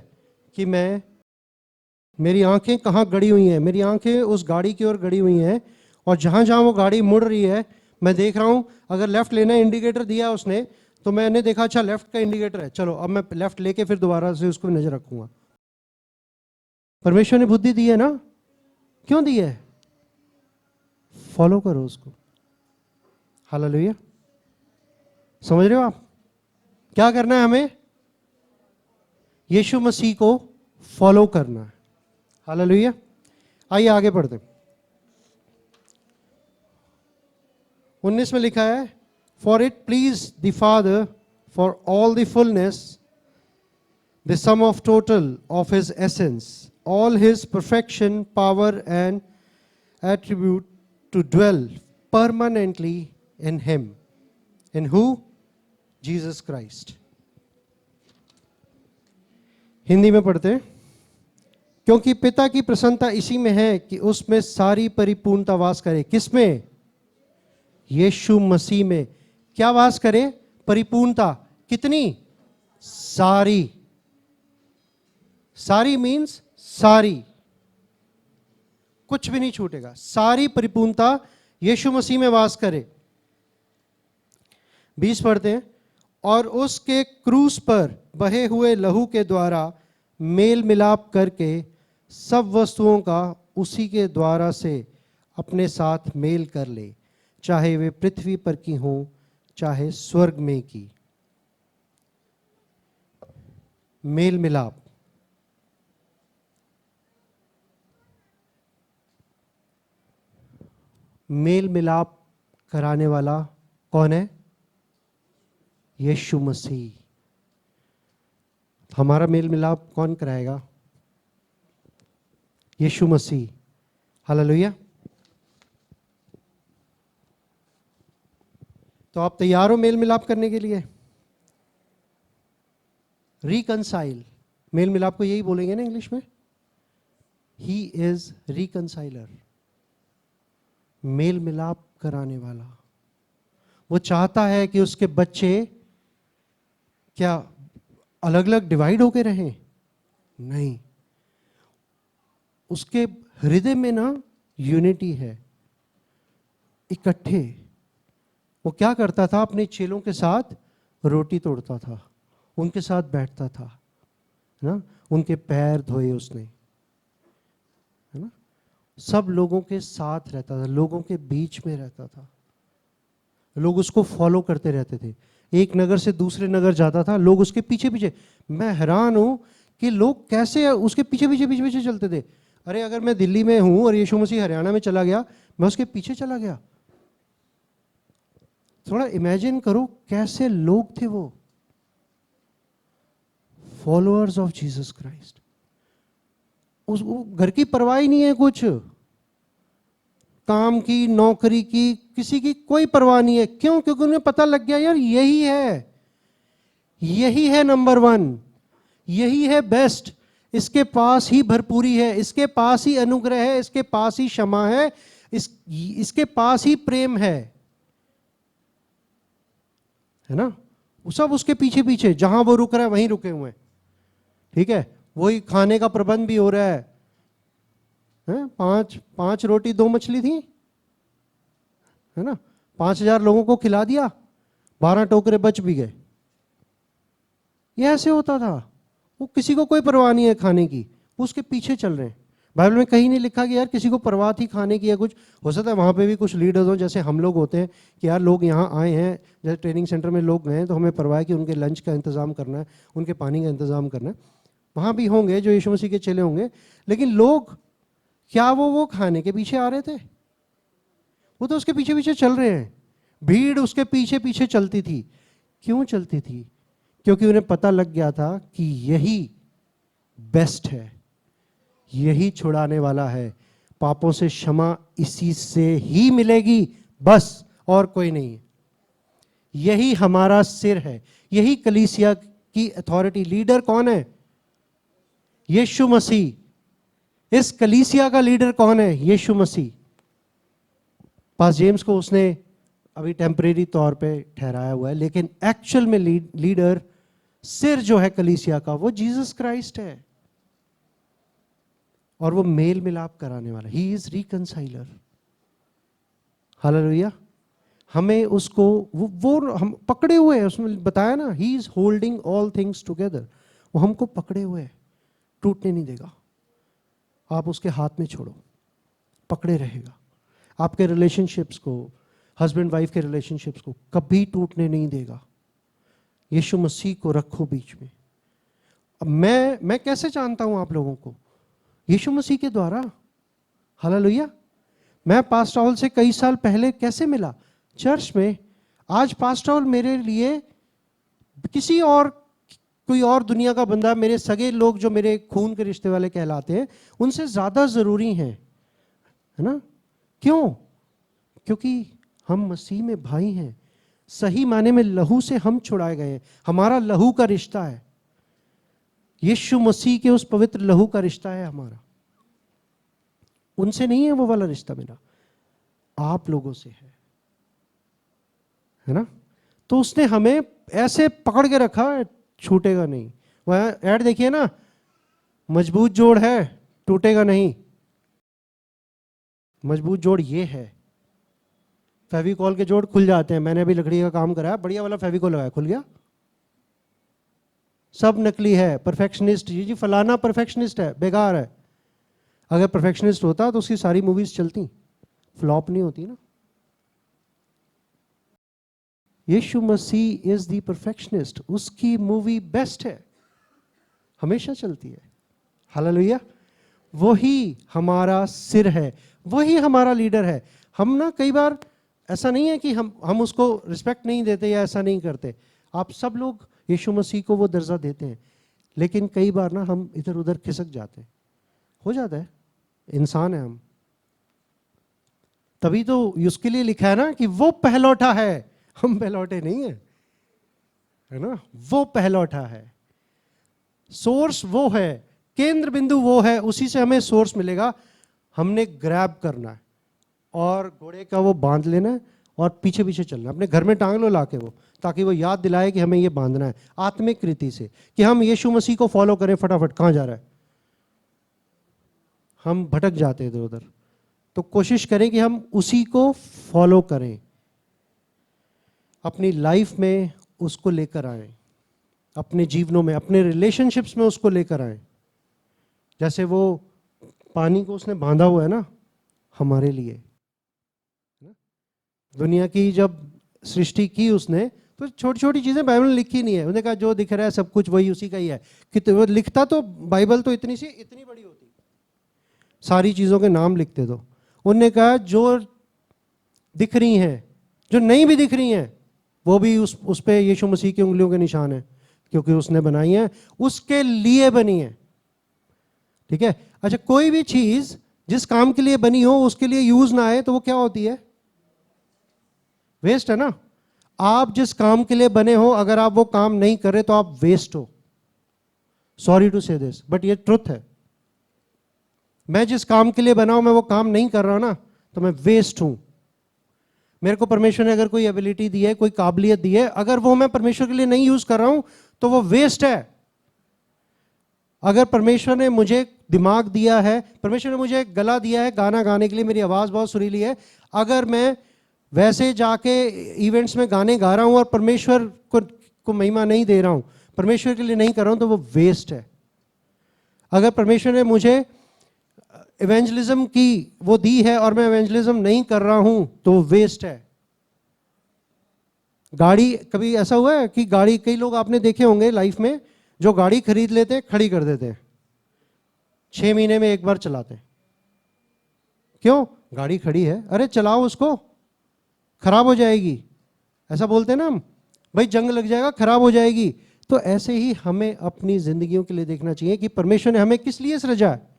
कि मेरी आंखें कहाँ गड़ी हुई हैं, मेरी आंखें उस गाड़ी की ओर गड़ी हुई हैं, और जहां जहां वो गाड़ी मुड़ रही है मैं देख रहा हूं। अगर लेफ्ट लेना है, इंडिकेटर दिया उसने, तो मैंने देखा अच्छा लेफ्ट का इंडिकेटर है, चलो अब मैं लेफ्ट लेके फिर दोबारा से उसको नजर रखूंगा। परमेश्वर ने बुद्धि दी है ना, क्यों दी है? फॉलो करो उसको। हालेलुया। समझ रहे हो आप? क्या करना है हमें? यीशु मसीह को फॉलो करना है। हालेलुया। आइए आगे पढ़ते हैं। 19 में लिखा है, for it pleased the father for all the fullness, the sum of total of his essence, all his perfection, power and attribute to dwell permanently in him. In who? Jesus Christ. Hindi में पढ़ते हैं, क्योंकि पिता की प्रसन्नता इसी में है कि उसमें सारी परिपूर्णता वास करे। किसमें? यीशु मसीह में। क्या वास करे? परिपूर्णता। कितनी? सारी। सारी मीन्स सारी, कुछ भी नहीं छूटेगा। सारी परिपूर्णता यीशु मसीह में वास करे। 20 पढ़ते हैं, और उसके क्रूस पर बहे हुए लहू के द्वारा मेल मिलाप करके सब वस्तुओं का उसी के द्वारा से अपने साथ मेल कर ले, चाहे वे पृथ्वी पर की हों चाहे स्वर्ग में की। मेल मिलाप। मेल मिलाप कराने वाला कौन है? यीशु मसीह। हमारा मेल मिलाप कौन कराएगा? यीशु मसीह। हालेलुया। तो आप तैयार हो मेल मिलाप करने के लिए? रिकंसाइल, मेल मिलाप को यही बोलेंगे ना इंग्लिश में, ही इज रिकंसाइलर, मेल मिलाप कराने वाला। वो चाहता है कि उसके बच्चे क्या अलग अलग डिवाइड होके रहें? नहीं, उसके हृदय में ना यूनिटी है, इकट्ठे। वो क्या करता था? अपने चेलों के साथ रोटी तोड़ता था, उनके साथ बैठता था, है ना, उनके पैर धोए उसने, है ना, सब लोगों के साथ रहता था, लोगों के बीच में रहता था, लोग उसको फॉलो करते रहते थे। एक नगर से दूसरे नगर जाता था, लोग उसके पीछे पीछे। मैं हैरान हूं कि लोग कैसे उसके पीछे पीछे पीछे पीछे चलते थे। अरे अगर मैं दिल्ली में हूं और यीशु मसीह हरियाणा में चला गया, मैं उसके पीछे चला गया। थोड़ा इमेजिन करो कैसे लोग थे वो, फॉलोअर्स ऑफ जीसस क्राइस्ट। उस घर की परवाह ही नहीं है, कुछ काम की, नौकरी की, किसी की कोई परवाह नहीं है। क्यों? क्योंकि उन्हें पता लग गया यार यही है, यही है नंबर वन, यही है बेस्ट। इसके पास ही भरपूरी है, इसके पास ही अनुग्रह है, इसके पास ही क्षमा है, इसके पास ही प्रेम है ना। वो सब उसके पीछे पीछे, जहां वो रुक रहा है वहीं रुके हुए हैं। ठीक है, वही खाने का प्रबंध भी हो रहा है। 5 रोटी 2 मछली थी, है ना, 5,000 लोगों को खिला दिया, 12 टोकरे बच भी गए। ये ऐसे होता था। वो किसी को कोई परवाह नहीं है खाने की, वो उसके पीछे चल रहे हैं। बाइबल में कहीं नहीं लिखा कि यार किसी को परवाह थी खाने की या कुछ। हो सकता है वहाँ पे भी कुछ लीडर्स हो, जैसे हम लोग होते हैं कि यार लोग यहाँ आए हैं, जैसे ट्रेनिंग सेंटर में लोग गए हैं तो हमें परवाह है कि उनके लंच का इंतज़ाम करना है, उनके पानी का इंतज़ाम करना है। वहाँ भी होंगे जो यीशु मसीह के चेले होंगे, लेकिन लोग क्या वो खाने के पीछे आ रहे थे? वो तो उसके पीछे पीछे चल रहे हैं। भीड़ उसके पीछे पीछे चलती थी। क्यों चलती थी? क्योंकि उन्हें पता लग गया था कि यही बेस्ट है, यही छुड़ाने वाला है, पापों से क्षमा इसी से ही मिलेगी, बस और कोई नहीं है। यही हमारा सिर है, यही कलीसिया की अथॉरिटी। लीडर कौन है? यीशु मसीह। इस कलीसिया का लीडर कौन है? यीशु मसीह। पास जेम्स को उसने अभी टेम्परेरी तौर पे ठहराया हुआ है, लेकिन एक्चुअल में लीडर, सिर जो है कलीसिया का, वो जीसस क्राइस्ट है। और वो मेल मिलाप कराने वाला, ही इज रिकंसाइलर। हालेलुया। हमें उसको वो हम पकड़े हुए हैं, उसमें बताया ना, he is holding all things together. वो हमको पकड़े हुए है, टूटने नहीं देगा। आप उसके हाथ में छोड़ो, पकड़े रहेगा। आपके रिलेशनशिप्स को, हस्बैंड वाइफ के रिलेशनशिप्स को कभी टूटने नहीं देगा। यीशु मसीह को रखो बीच में। अब मैं कैसे जानता हूं आप लोगों को? यीशु मसीह के द्वारा। हालेलुया। मैं पास्टर राहुल से कई साल पहले कैसे मिला? चर्च में। आज पास्टर राहुल मेरे लिए किसी और, कोई और दुनिया का बंदा, मेरे सगे लोग जो मेरे खून के रिश्ते वाले कहलाते हैं, उनसे ज्यादा जरूरी हैं, है ना। क्यों? क्योंकि हम मसीह में भाई हैं। सही माने में लहू से हम छुड़ाए गए हैं। हमारा लहू का रिश्ता है, यीशु मसीह के उस पवित्र लहू का रिश्ता है हमारा। उनसे नहीं है वो वाला रिश्ता मेरा, आप लोगों से है ना। तो उसने हमें ऐसे पकड़ के रखा है, छूटेगा नहीं। वह ऐड देखिए ना, मजबूत जोड़ है, टूटेगा नहीं। मजबूत जोड़ ये है। फेविकॉल के जोड़ खुल जाते हैं। मैंने अभी लकड़ी का काम कराया, बढ़िया वाला फेविकॉल लगाया, खुल गया। सब नकली है। परफेक्शनिस्ट, जी फलाना परफेक्शनिस्ट है, बेकार है। अगर परफेक्शनिस्ट होता तो उसकी सारी मूवीज चलती, फ्लॉप नहीं होती ना। यीशु मसीह इज द परफेक्शनिस्ट, उसकी मूवी बेस्ट है, हमेशा चलती है। हालेलुया। वही हमारा सिर है, वही हमारा लीडर है। हम ना कई बार ऐसा नहीं है कि हम उसको रिस्पेक्ट नहीं देते या ऐसा नहीं करते। आप सब लोग यीशु मसीह को वो दर्जा देते हैं। लेकिन कई बार ना हम इधर उधर खिसक जाते हैं, हो जाता है, इंसान है हम। तभी तो उसके लिए लिखा है ना कि वो पहलौठा है, हम पहलौठे नहीं है, है ना। वो पहलौठा है, सोर्स वो है, केंद्र बिंदु वो है, उसी से हमें सोर्स मिलेगा। हमने ग्रैब करना है और घोड़े का वो बांध लेना है और पीछे पीछे चलना है। अपने घर में टांग लो लाके वो, ताकि वो याद दिलाए कि हमें ये बांधना है आत्मिक रीति से, कि हम यीशु मसीह को फॉलो करें। फटाफट कहाँ जा रहा है, हम भटक जाते हैं इधर उधर। तो कोशिश करें कि हम उसी को फॉलो करें, अपनी लाइफ में उसको लेकर आए, अपने जीवनों में, अपने रिलेशनशिप्स में उसको लेकर आए। जैसे वो पानी को उसने बांधा हुआ है ना हमारे लिए। दुनिया की जब सृष्टि की उसने, तो छोटी छोटी चीजें बाइबल में लिखी नहीं है। उन्होंने कहा जो दिख रहा है सब कुछ वही उसी का ही है। कि वो लिखता तो बाइबल तो इतनी सी इतनी बड़ी होती, सारी चीजों के नाम लिखते। तो उन्होंने कहा जो दिख रही हैं, जो नहीं भी दिख रही हैं, वो भी उस पे यीशु मसीह की उंगलियों के निशान है, क्योंकि उसने बनाई है, उसके लिए बनी है। ठीक है। अच्छा, कोई भी चीज जिस काम के लिए बनी हो उसके लिए यूज ना आए तो वो क्या होती है, वेस्ट है ना। आप जिस काम के लिए बने हो, अगर आप वो काम नहीं कर रहे तो आप वेस्ट हो। सॉरी टू से दिस, बट ये ट्रुथ है। मैं जिस काम के लिए बना हूं, मैं वो काम नहीं कर रहा ना, तो मैं वेस्ट हूं। मेरे को परमेश्वर ने अगर कोई एबिलिटी दी है, कोई काबिलियत दी है, अगर वो मैं परमेश्वर के लिए नहीं यूज कर रहा हूं तो वो वेस्ट है। अगर परमेश्वर ने मुझे दिमाग दिया है, परमेश्वर ने मुझे गला दिया है गाना गाने के लिए, मेरी आवाज बहुत सुरीली है, अगर मैं वैसे जाके इवेंट्स में गाने गा रहा हूं और परमेश्वर को महिमा नहीं दे रहा हूं, परमेश्वर के लिए नहीं कर रहा हूं, तो वो वेस्ट है। अगर परमेश्वर ने मुझे इवेंजलिज्म की वो दी है और मैं इवेंजलिज्म नहीं कर रहा हूं, तो वो वेस्ट है। गाड़ी, कभी ऐसा हुआ है कि गाड़ी, कई लोग आपने देखे होंगे लाइफ में, जो गाड़ी खरीद लेते हैं, खड़ी कर देते हैं, 6 महीने में एक बार चलाते हैं। क्यों? गाड़ी खड़ी है, अरे चलाओ उसको, खराब हो जाएगी। ऐसा बोलते हैं ना हम, भाई जंग लग जाएगा, खराब हो जाएगी। तो ऐसे ही हमें अपनी जिंदगियों के लिए देखना चाहिए कि परमेश्वर ने हमें किस लिए सृजा है,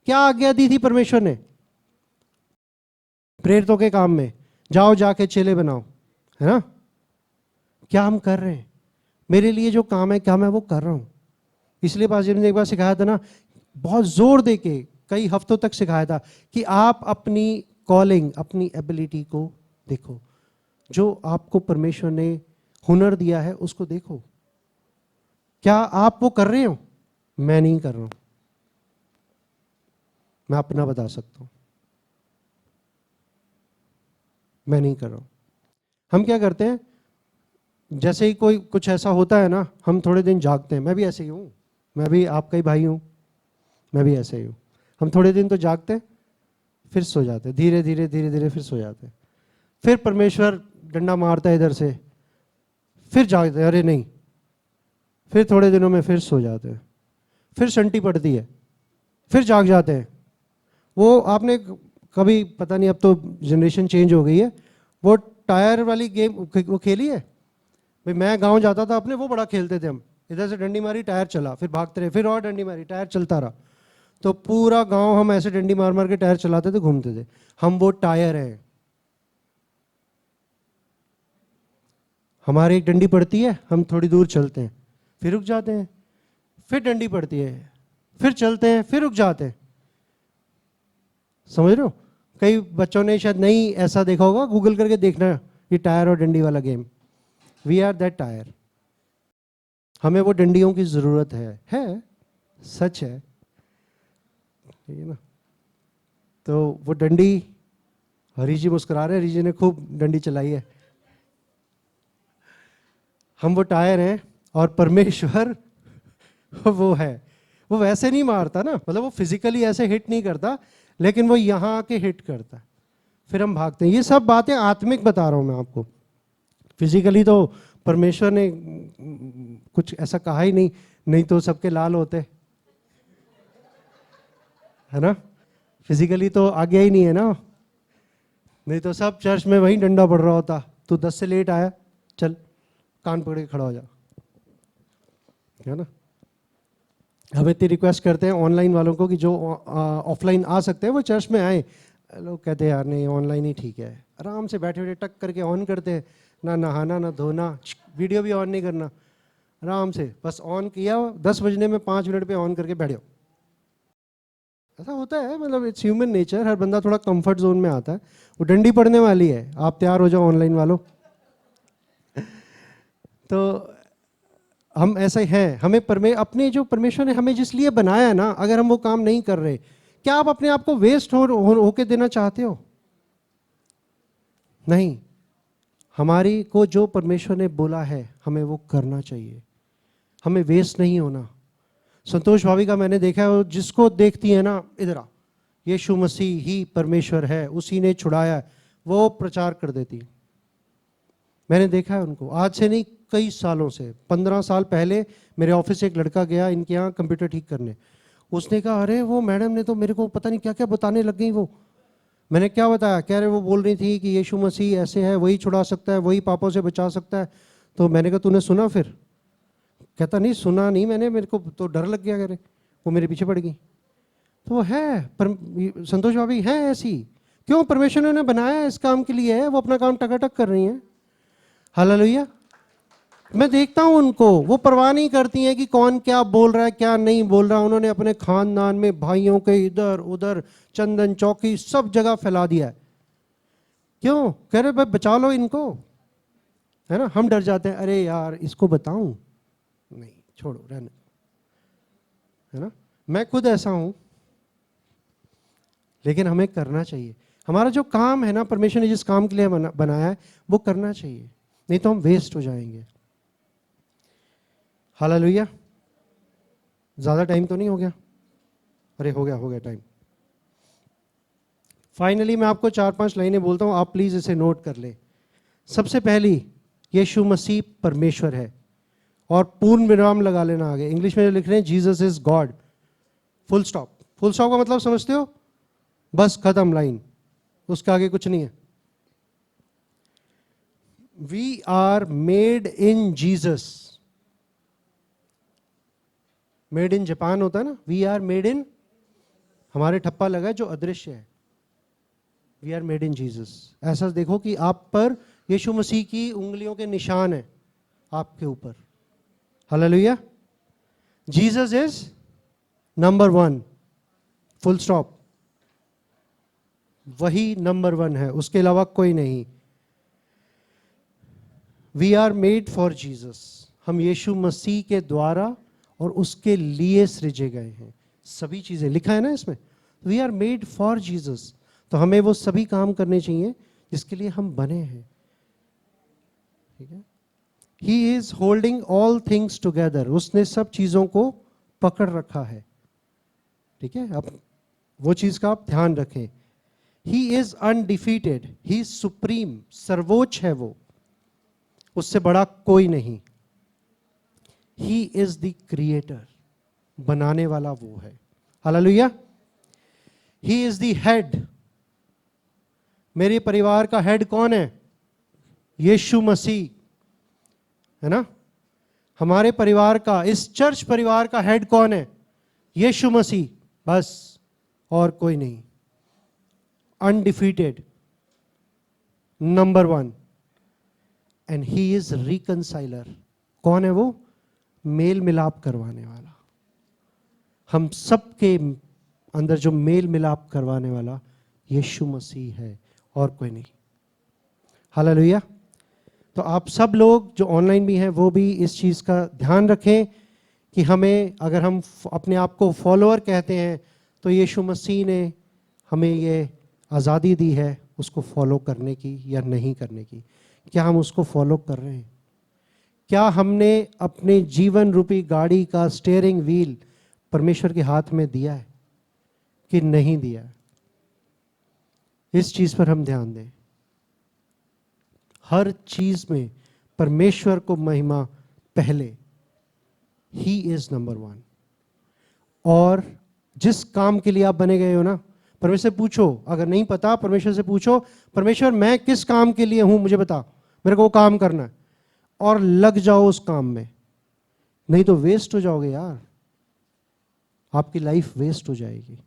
क्या आज्ञा दी थी परमेश्वर ने प्रेरितों के काम में, जाओ जाके चेले बनाओ, है ना। क्या हम कर रहे हैं? मेरे लिए जो काम है, क्या मैं वो कर रहा हूं? इसलिए पास जी ने एक बार सिखाया था ना, बहुत जोर देके कई हफ्तों तक सिखाया था कि आप अपनी कॉलिंग, अपनी एबिलिटी को देखो, जो आपको परमेश्वर ने हुनर दिया है उसको देखो। क्या आप वो कर रहे हो? मैं नहीं कर रहा हूं, मैं अपना बता सकता हूं, मैं नहीं कर रहा हूं। हम क्या करते हैं, जैसे ही कोई कुछ ऐसा होता है ना, हम थोड़े दिन जागते हैं। मैं भी ऐसे ही हूं, मैं भी आपका ही भाई हूं, मैं भी ऐसे ही हूं। हम थोड़े दिन तो जागते हैं, फिर सो जाते हैं, धीरे धीरे धीरे धीरे फिर सो जाते हैं। फिर परमेश्वर डंडा मारता है इधर से, फिर जागते हैं, अरे नहीं, फिर थोड़े दिनों में फिर सो जाते हैं, फिर संटी पड़ती है, फिर जाग जाते हैं। वो आपने कभी, पता नहीं अब तो जनरेशन चेंज हो गई है, वो टायर वाली गेम वो खेली है? भाई मैं गांव जाता था अपने, वो बड़ा खेलते थे हम। इधर से डंडी मारी, टायर चला, फिर भागते रहे, फिर और डंडी मारी, टायर चलता रहा। तो पूरा गांव हम ऐसे डंडी मार मार के टायर चलाते थे, घूमते थे। हम वो टायर हैं। हमारी एक डंडी पड़ती है, हम थोड़ी दूर चलते हैं, फिर रुक जाते हैं, फिर डंडी पड़ती है, फिर चलते हैं, फिर रुक जाते हैं। समझ रहे हो? कई बच्चों ने शायद नहीं ऐसा देखा होगा, गूगल करके देखना ये टायर और डंडी वाला game. We are that tyre. हमें वो डंडियों की जरूरत है, सच है, ठीक है ना। तो वो डंडी, हरी जी मुस्कुरा रहे, हरी जी ने खूब डंडी चलाई है। हम वो टायर हैं और परमेश्वर वो है। वो वैसे नहीं मारता ना, मतलब वो फिजिकली ऐसे हिट नहीं करता, लेकिन वो यहाँ आके हिट करता है, फिर हम भागते हैं। ये सब बातें आत्मिक बता रहा हूं मैं आपको। फिजिकली तो परमेश्वर ने कुछ ऐसा कहा ही नहीं, नहीं तो सबके लाल होते, है ना। फिजिकली तो आज्ञा ही नहीं है ना, नहीं तो सब चर्च में वही डंडा पड़ रहा होता। तू 10 से लेट आया, चल कान पकड़ के खड़ा हो जा, है ना। हम इतनी रिक्वेस्ट करते हैं ऑनलाइन वालों को कि जो ऑफलाइन आ सकते हैं वो चर्च में आए। लोग कहते हैं यार नहीं ऑनलाइन ही ठीक है, आराम से बैठे बैठे टक करके ऑन करते हैं, ना नहाना ना धोना, वीडियो भी ऑन नहीं करना, आराम से बस ऑन किया 10 बजने में 5 मिनट पे ऑन करके बैठ जाओ। ऐसा होता है, मतलब इट्स ह्यूमन नेचर, हर बंदा थोड़ा कंफर्ट जोन में आता है। वो डंडी पड़ने वाली है, आप तैयार हो जाओ ऑनलाइन वालों। तो हम ऐसे हैं, हमें अपने जो परमेश्वर ने हमें जिस लिए बनाया है ना, अगर हम वो काम नहीं कर रहे, क्या आप अपने आप को वेस्ट होके देना चाहते हो? नहीं, हमारी को जो परमेश्वर ने बोला है हमें वो करना चाहिए, हमें वेस्ट नहीं होना। संतोष भाभी का मैंने देखा है, जिसको देखती है ना, इधर आ, यीशु मसीह ही परमेश्वर है, उसी ने छुड़ाया, वो प्रचार कर देती। मैंने देखा है उनको, आज से नहीं कई सालों से, 15 साल पहले मेरे ऑफिस से एक लड़का गया इनके यहाँ कंप्यूटर ठीक करने। उसने कहा अरे वो मैडम ने तो मेरे को पता नहीं क्या क्या बताने लग गई वो। मैंने क्या बताया? कह रहे वो बोल रही थी कि यीशु मसीह ऐसे है, वही छुड़ा सकता है, वही पापों से बचा सकता है। तो मैंने कहा तूने सुना फिर? कहता नहीं सुना नहीं मैंने, मेरे को तो डर लग गया। करे वो मेरे पीछे पड़ गई। तो वो है संतोष भाभी है ऐसी, क्यों? परमेश्वर ने उन्हें बनाया इस काम के लिए है, वो अपना काम टकाटक कर रही हैं। हालेलुया। मैं देखता हूं उनको, वो परवाह नहीं करती हैं कि कौन क्या बोल रहा है क्या नहीं बोल रहा। उन्होंने अपने खानदान में भाइयों के इधर उधर चंदन चौकी सब जगह फैला दिया है। क्यों? कह रहे भाई बचा लो इनको, है ना। हम डर जाते हैं, अरे यार इसको बताऊं, नहीं छोड़ो रहने, है ना। मैं खुद ऐसा हूं, लेकिन हमें करना चाहिए। हमारा जो काम है ना, परमेश्वर ने जिस काम के लिए बनाया है वो करना चाहिए, नहीं तो हम वेस्ट हो जाएंगे। हालेलुया। ज़्यादा टाइम तो नहीं हो गया? अरे हो गया टाइम। फाइनली मैं आपको 4-5 लाइनें बोलता हूँ, आप प्लीज़ इसे नोट कर ले। सबसे पहली, यीशु मसीह परमेश्वर है, और पूर्ण विराम लगा लेना आगे। इंग्लिश में लिख रहे हैं Jesus is God, full stop. Full stop का मतलब समझते हो? बस खत्म लाइन, उसके आगे कुछ नहीं है। We are made in Jesus. Made in Japan होता है ना, वी आर मेड इन, हमारे ठप्पा लगा है जो अदृश्य है। We are made in Jesus. ऐसा देखो कि आप पर यीशु मसीह की उंगलियों के निशान है आपके ऊपर। Hallelujah. Jesus is number 1, full stop. वही नंबर 1 है, उसके अलावा कोई नहीं। We are made for Jesus. हम यीशु मसीह के द्वारा और उसके लिए सृजे गए हैं। सभी चीजें लिखा है ना इसमें, we are made for Jesus. तो हमें वो सभी काम करने चाहिए जिसके लिए हम बने हैं। ठीक है। He is holding all things together. उसने सब चीजों को पकड़ रखा है। ठीक है, अब वो चीज का आप ध्यान रखें। ही is undefeated, he is supreme, सर्वोच्च है वो, उससे बड़ा कोई नहीं। ही इज द क्रिएटर, बनाने वाला वो है। Hallelujah. He is the head. मेरे परिवार का हेड कौन है? यीशु मसीह, है ना। हमारे परिवार का, इस चर्च परिवार का हेड कौन है? यीशु मसीह, बस, और कोई नहीं। Undefeated, number 1। And he is reconciler. कौन है वो? मेल मिलाप करवाने वाला। हम सबके अंदर जो मेल मिलाप करवाने वाला यीशु मसीह है, और कोई नहीं। हालेलुया। तो आप सब लोग जो ऑनलाइन भी हैं वो भी इस चीज़ का ध्यान रखें कि हमें, अगर हम अपने आप को फॉलोअर कहते हैं, तो यीशु मसीह ने हमें ये आज़ादी दी है उसको फॉलो करने की या नहीं करने की। क्या हम उसको फॉलो कर रहे हैं? क्या हमने अपने जीवन रूपी गाड़ी का स्टीयरिंग व्हील परमेश्वर के हाथ में दिया है कि नहीं दिया? इस चीज़ पर हम ध्यान दें। हर चीज में परमेश्वर को महिमा पहले। ही इज नंबर 1। और जिस काम के लिए आप बने गए हो ना, परमेश्वर से पूछो, अगर नहीं पता परमेश्वर से पूछो, परमेश्वर मैं किस काम के लिए हूं मुझे बता, मेरे को वो काम करना है, और लग जाओ उस काम में, नहीं तो वेस्ट हो जाओगे यार। आपकी लाइफ वेस्ट हो जाएगी।